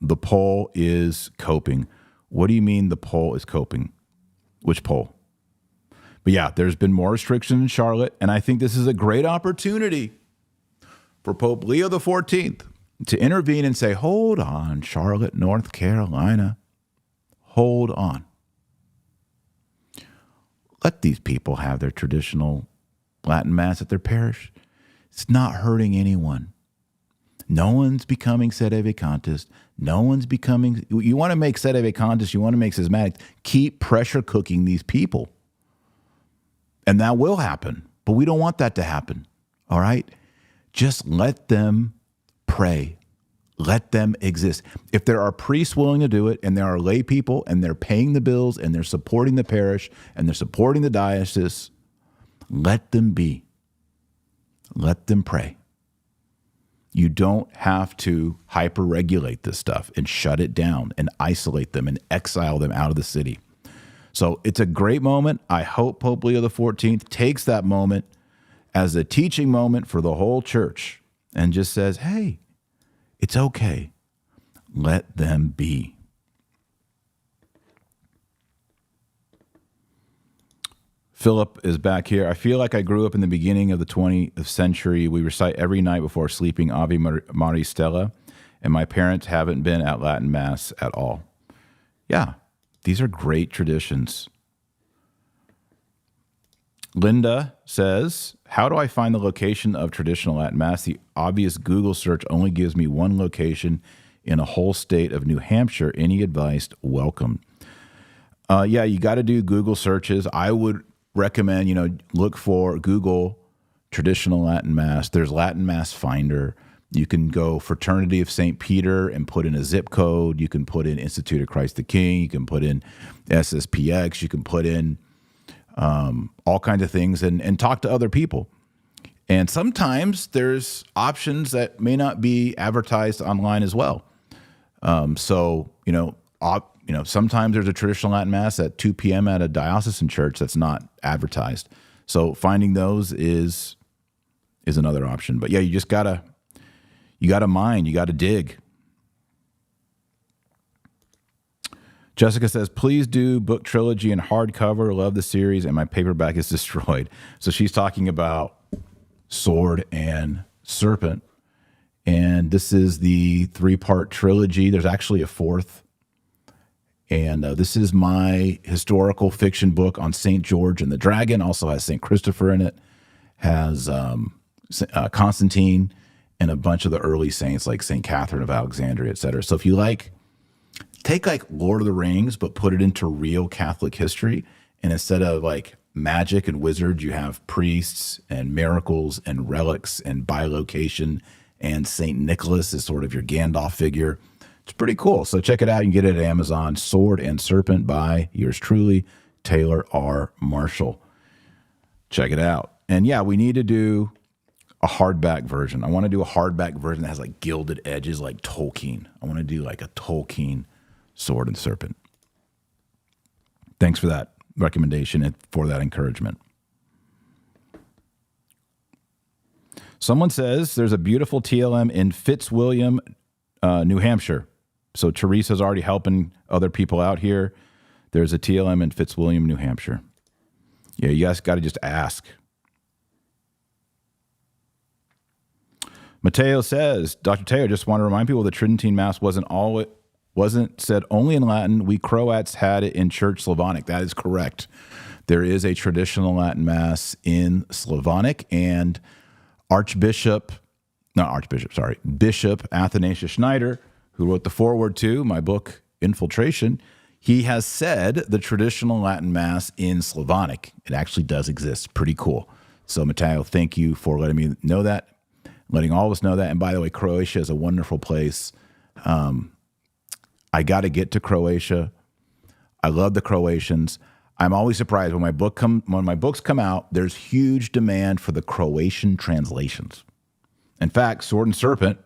The poll is coping. What do you mean the poll is coping? Which poll? But yeah, there's been more restrictions in Charlotte, and I think this is a great opportunity for Pope Leo XIV to intervene and say, hold on, Charlotte, North Carolina. Hold on. Let these people have their traditional Latin Mass at their parish. It's not hurting anyone. No one's becoming sedevacantist. No one's becoming... You want to make sedevacantist, you want to make schismatic. Keep pressure cooking these people. And that will happen. But we don't want that to happen. All right? Just let them pray. Let them exist. If there are priests willing to do it, and there are lay people, and they're paying the bills, and they're supporting the parish, and they're supporting the diocese, let them be. Let them pray. You don't have to hyper-regulate this stuff and shut it down and isolate them and exile them out of the city. So it's a great moment. I hope Pope Leo XIV takes that moment as a teaching moment for the whole church and just says, hey, it's okay. Let them be. Philip is back here. I feel like I grew up in the beginning of the 20th century. We recite every night before sleeping Ave Maria Stella, and my parents haven't been at Latin Mass at all. Yeah, these are great traditions. Linda says, how do I find the location of traditional Latin Mass? The obvious Google search only gives me one location in a whole state of New Hampshire. Any advice? Welcome. Yeah, you got to do Google searches. I would recommend, look for Google traditional Latin Mass. There's Latin Mass Finder. You can go Fraternity of St. Peter and put in a zip code. You can put in Institute of Christ the King. You can put in SSPX. You can put in all kinds of things and talk to other people. And sometimes there's options that may not be advertised online as well. Sometimes there's a traditional Latin Mass at 2 p.m. at a diocesan church that's not advertised. So finding those is another option. But yeah, you gotta mine, you gotta dig. Jessica says, please do book trilogy and hardcover. Love the series, and my paperback is destroyed. So she's talking about Sword and Serpent. And this is the 3-part trilogy. There's actually a 4th. And this is my historical fiction book on St. George and the Dragon. Also has St. Christopher in it. Has Constantine and a bunch of the early saints like St. Catherine of Alexandria, et cetera. So if you take Lord of the Rings, but put it into real Catholic history. And instead of magic and wizards, you have priests and miracles and relics and bilocation. And St. Nicholas is sort of your Gandalf figure. It's pretty cool. So check it out. You can get it at Amazon. Sword and Serpent by yours truly, Taylor R. Marshall. Check it out. And yeah, we need to do a hardback version. I want to do a hardback version that has gilded edges like Tolkien. I want to do a Tolkien Sword and Serpent. Thanks for that recommendation and for that encouragement. Someone says there's a beautiful TLM in Fitzwilliam, New Hampshire. So Teresa's already helping other people out here. There's a TLM in Fitzwilliam, New Hampshire. Yeah, you guys got to just ask. Mateo says, Dr. Teo, just want to remind people the Tridentine Mass wasn't said only in Latin. We Croats had it in Church Slavonic. That is correct. There is a traditional Latin Mass in Slavonic, and Bishop Athanasius Schneider, who wrote the foreword to my book, Infiltration, he has said the traditional Latin Mass in Slavonic. It actually does exist. Pretty cool. So, Mateo, thank you for letting me know that, letting all of us know that. And by the way, Croatia is a wonderful place. I got to get to Croatia. I love the Croatians. I'm always surprised when my books come out, there's huge demand for the Croatian translations. In fact, Sword and Serpent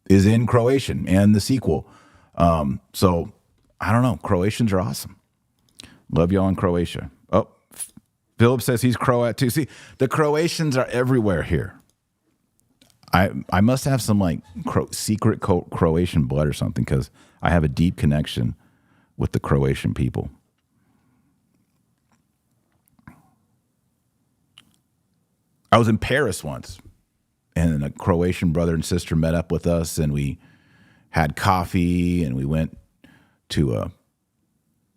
is in Croatian and the sequel. So I don't know. Croatians are awesome. Love y'all in Croatia. Oh, Philip says he's Croat too. See, the Croatians are everywhere here. I must have some secret Croatian blood or something because I have a deep connection with the Croatian people. I was in Paris once, and a Croatian brother and sister met up with us, and we had coffee, and we went to a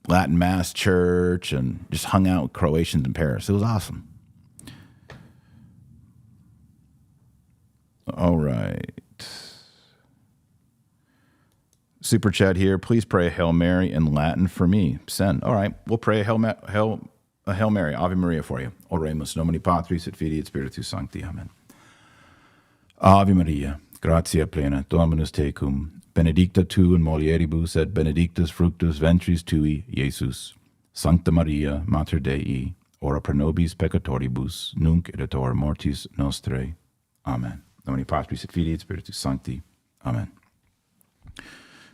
Latin Mass church and just hung out with Croatians in Paris. It was awesome. All right. Super chat here. Please pray a Hail Mary in Latin for me. Send. All right. We'll pray a Hail Mary, Ave Maria for you. Oremus nomini Patris et Filii et Spiritus Sancti. Amen. Ave Maria, gratia plena, Dominus tecum, benedicta tu in mulieribus et benedictus fructus ventris tui, Iesus. Sancta Maria, Mater Dei, ora pro nobis peccatoribus, nunc et at hora mortis nostrae. Amen. Nomini Patris et Filii et Spiritus Sancti. Amen.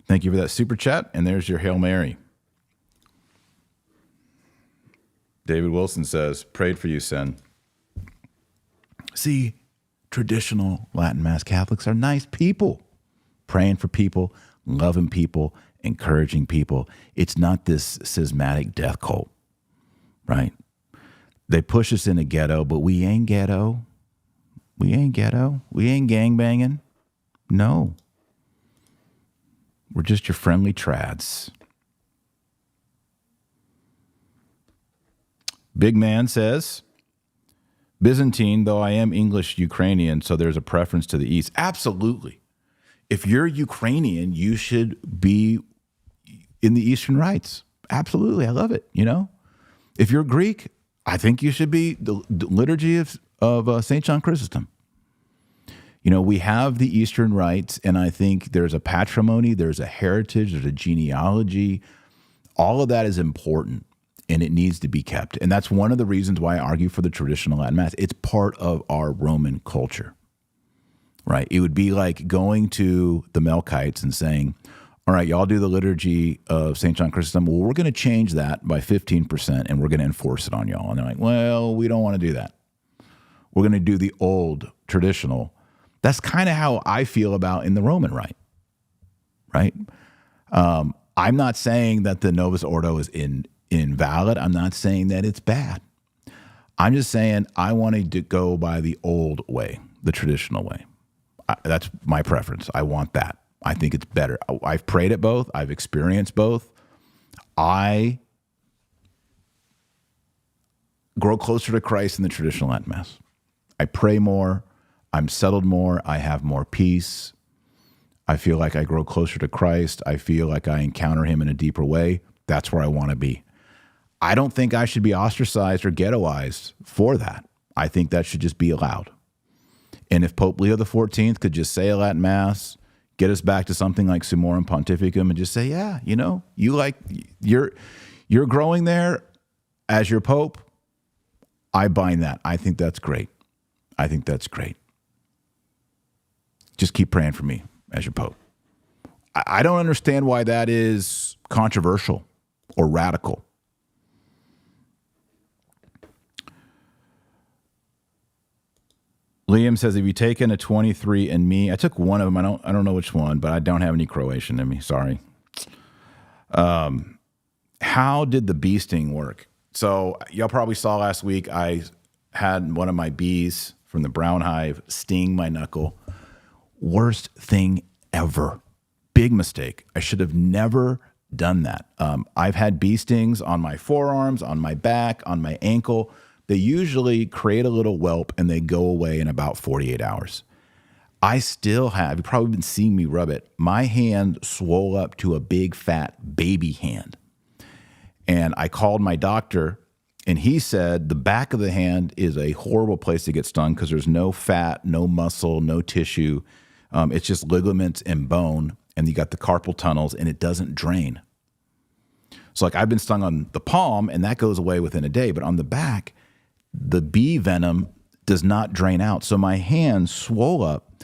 Thank you for that super chat, and there's your Hail Mary. David Wilson says, prayed for you, Sen. See, traditional Latin Mass Catholics are nice people. Praying for people, loving people, encouraging people. It's not this schismatic death cult, right? They push us into ghetto, but we ain't ghetto. We ain't ghetto. We ain't gangbanging. No. We're just your friendly trads. Big Man says, Byzantine, though I am English Ukrainian, so there's a preference to the East. Absolutely. If you're Ukrainian, you should be in the Eastern rites. Absolutely. I love it. If you're Greek, I think you should be the liturgy of St. John Chrysostom. We have the Eastern rites, and I think there's a patrimony, there's a heritage, there's a genealogy. All of that is important, and it needs to be kept. And that's one of the reasons why I argue for the traditional Latin Mass. It's part of our Roman culture, right? It would be like going to the Melkites and saying, all right, y'all do the liturgy of St. John Chrysostom. Well, we're going to change that by 15%, and we're going to enforce it on y'all. And they're like, well, we don't want to do that. We're going to do the old traditional. That's kind of how I feel about in the Roman rite, right? I'm not saying that the Novus Ordo is invalid. I'm not saying that it's bad. I'm just saying I want to go by the old way, the traditional way. That's my preference. I want that. I think it's better. I've prayed at both. I've experienced both. I grow closer to Christ in the traditional Latin Mass. I pray more. I'm settled more. I have more peace. I feel like I grow closer to Christ. I feel like I encounter him in a deeper way. That's where I want to be. I don't think I should be ostracized or ghettoized for that. I think that should just be allowed. And if Pope Leo XIV could just say a Latin Mass, get us back to something like Summorum Pontificum and just say, yeah, you're growing there as your Pope. I bind that. I think that's great. I think that's great. Just keep praying for me as your Pope. I don't understand why that is controversial or radical. Liam says, have you taken a 23andMe? I took one of them. I don't know which one, but I don't have any Croatian in me. Sorry. How did the bee sting work? So y'all probably saw last week I had one of my bees from the brown hive sting my knuckle. Worst thing ever. Big mistake. I should have never done that. I've had bee stings on my forearms, on my back, on my ankle. They usually create a little whelp and they go away in about 48 hours. I still have, you've probably been seeing me rub it. My hand swole up to a big fat baby hand. And I called my doctor and he said the back of the hand is a horrible place to get stung because there's no fat, no muscle, no tissue. It's just ligaments and bone. And you got the carpal tunnels and it doesn't drain. So like I've been stung on the palm and that goes away within a day. But on the back, the bee venom does not drain out. So my hand swole up.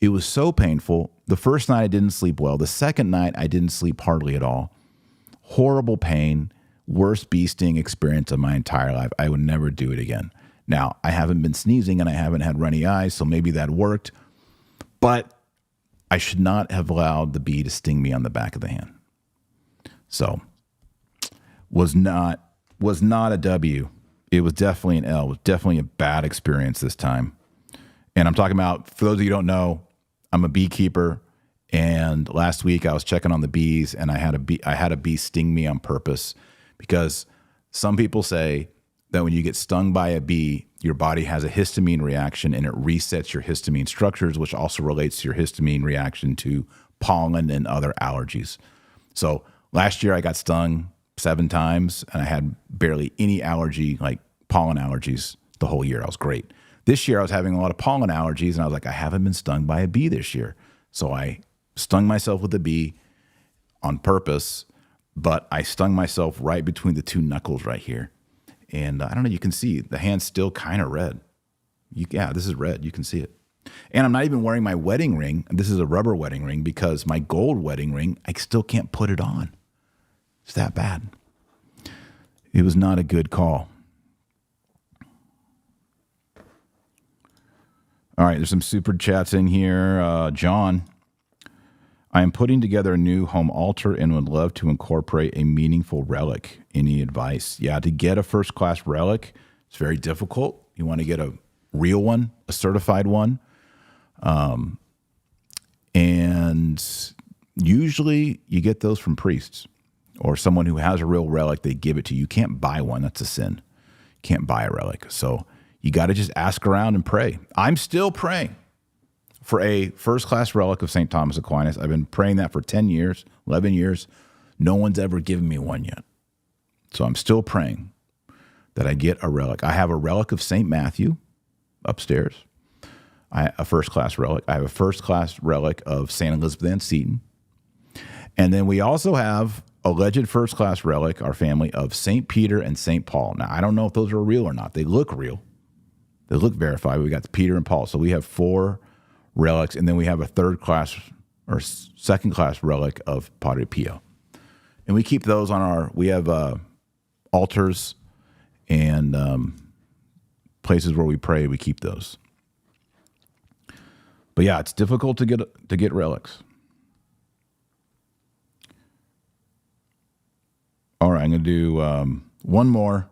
It was so painful. The first night I didn't sleep well. The second night I didn't sleep hardly at all. Horrible pain. Worst bee sting experience of my entire life. I would never do it again. Now, I haven't been sneezing and I haven't had runny eyes, so maybe that worked. But I should not have allowed the bee to sting me on the back of the hand. So, was not a W. It was definitely an L. It was definitely a bad experience this time. And I'm talking about, for those of you who don't know, I'm a beekeeper. And last week I was checking on the bees and I had a bee sting me on purpose because some people say that when you get stung by a bee, your body has a histamine reaction and it resets your histamine structures, which also relates to your histamine reaction to pollen and other allergies. So last year I got stung 7 times and I had barely any allergy, like pollen allergies the whole year. I was great. This year I was having a lot of pollen allergies and I was like, I haven't been stung by a bee this year. So I stung myself with a bee on purpose, but I stung myself right between the 2 knuckles right here. And I don't know, you can see the hand's still kind of red. Yeah, this is red. You can see it. And I'm not even wearing my wedding ring. This is a rubber wedding ring because my gold wedding ring, I still can't put it on. It's that bad. It was not a good call. All right, there's some super chats in here. John, I am putting together a new home altar and would love to incorporate a meaningful relic. Any advice? Yeah, to get a first-class relic, It's very difficult. You want to get a real one, a certified one. And usually you get those from priests or someone who has a real relic. They give it to you. You can't buy one. That's a sin. You can't buy a relic. So you got to just ask around and pray. I'm still praying for a first-class relic of St. Thomas Aquinas. I've been praying that for 10 years, 11 years. No one's ever given me one yet. So I'm still praying that I get a relic. I have a relic of St. Matthew upstairs. A first-class relic. I have a first-class relic of St. Elizabeth Ann Seton. And then we also have alleged first-class relic, our family, of St. Peter and St. Paul. Now, I don't know if those are real or not. They look real. They look verified. We got the Peter and Paul. So we have 4 relics, and then we have a third-class or second-class relic of Padre Pio. And we keep those on we have altars and places where we pray. We keep those. But yeah, it's difficult to get relics. All right, I'm going to do one more.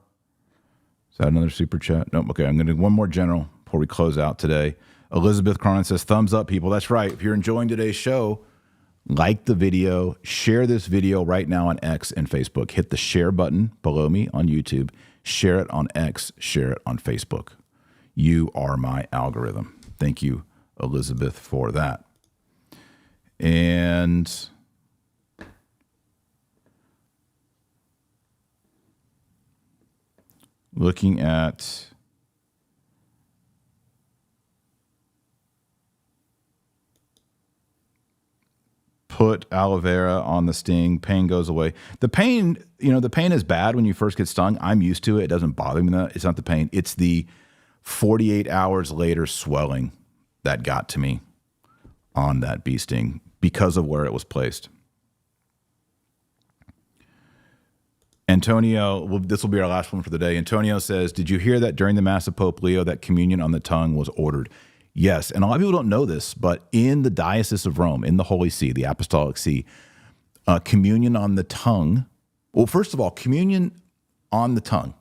Is that another super chat? Nope. Okay, I'm going to do one more general before we close out today. Elizabeth Cronin says, thumbs up, people. That's right. If you're enjoying today's show, like the video, share this video right now on X and Facebook. Hit the share button below me on YouTube. Share it on X. Share it on Facebook. You are my algorithm. Thank you, Elizabeth, for that. And looking at put aloe vera on the sting, pain goes away. The pain, the pain is bad when you first get stung. I'm used to it. It doesn't bother me. It's not the pain. It's the 48 hours later swelling that got to me on that bee sting because of where it was placed. Antonio, this will be our last one for the day. Antonio says, did you hear that during the Mass of Pope Leo that communion on the tongue was ordered? Yes, and a lot of people don't know this, but in the Diocese of Rome, in the Holy See, the Apostolic See, communion on the tongue, well, first of all, communion on the tongue.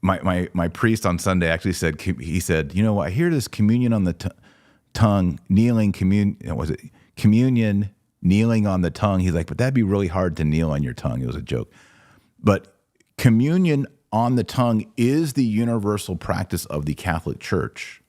My priest on Sunday actually said, he said, you know, I hear this communion on the tongue, communion, kneeling on the tongue. He's like, but that'd be really hard to kneel on your tongue. It was a joke. But communion on the tongue is the universal practice of the Catholic Church.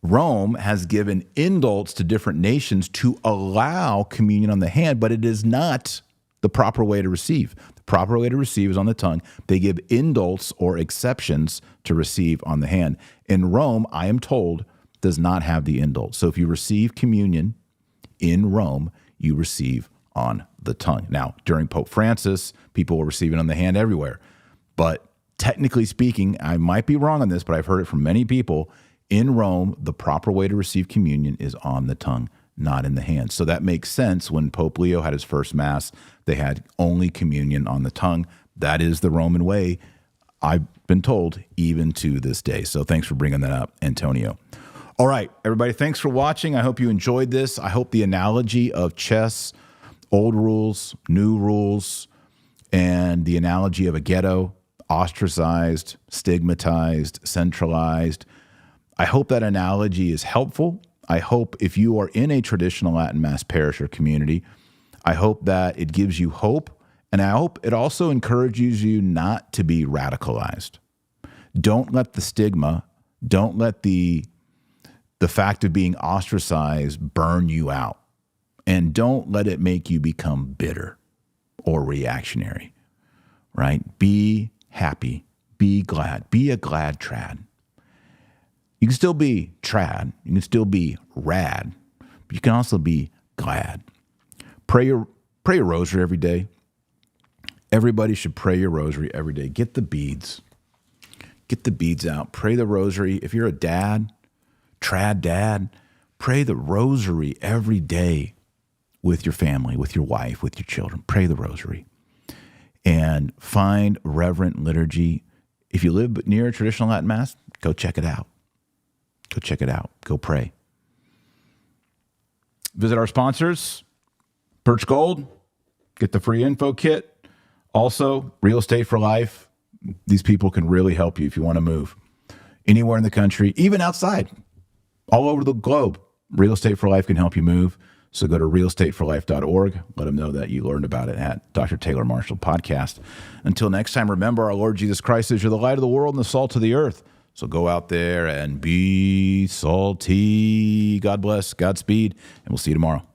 Rome has given indults to different nations to allow communion on the hand, but it is not the proper way to receive. The proper way to receive is on the tongue. They give indults or exceptions to receive on the hand. In Rome, I am told, does not have the indult. So if you receive communion in Rome, you receive on the tongue. Now, during Pope Francis, people were receiving on the hand everywhere. But technically speaking, I might be wrong on this, but I've heard it from many people. In Rome, the proper way to receive communion is on the tongue, not in the hand. So that makes sense. When Pope Leo had his first Mass, they had only communion on the tongue. That is the Roman way, I've been told, even to this day. So thanks for bringing that up, Antonio. All right, everybody, thanks for watching. I hope you enjoyed this. I hope the analogy of chess, old rules, new rules, and the analogy of a ghetto, ostracized, stigmatized, centralized. I hope that analogy is helpful. I hope if you are in a traditional Latin Mass parish or community, I hope that it gives you hope. And I hope it also encourages you not to be radicalized. Don't let the stigma, don't let the fact of being ostracized burn you out. And don't let it make you become bitter or reactionary, right? Be happy, be glad, be a glad trad. You can still be trad, you can still be rad, but you can also be glad. Pray your rosary every day. Everybody should pray your rosary every day. Get the beads out. Pray the rosary. If you're a dad, trad dad, pray the rosary every day with your family, with your wife, with your children. Pray the rosary. And find reverent liturgy. If you live near a traditional Latin Mass, go check it out. Go check it out. Go pray. Visit our sponsors, Birch Gold. Get the free info kit. Also, Real Estate for Life. These people can really help you if you want to move anywhere in the country, even outside, all over the globe. Real Estate for Life can help you move. So go to realestateforlife.org. Let them know that you learned about it at Dr. Taylor Marshall Podcast. Until next time, remember our Lord Jesus Christ is you're the light of the world and the salt of the earth. So go out there and be salty. God bless, Godspeed, and we'll see you tomorrow.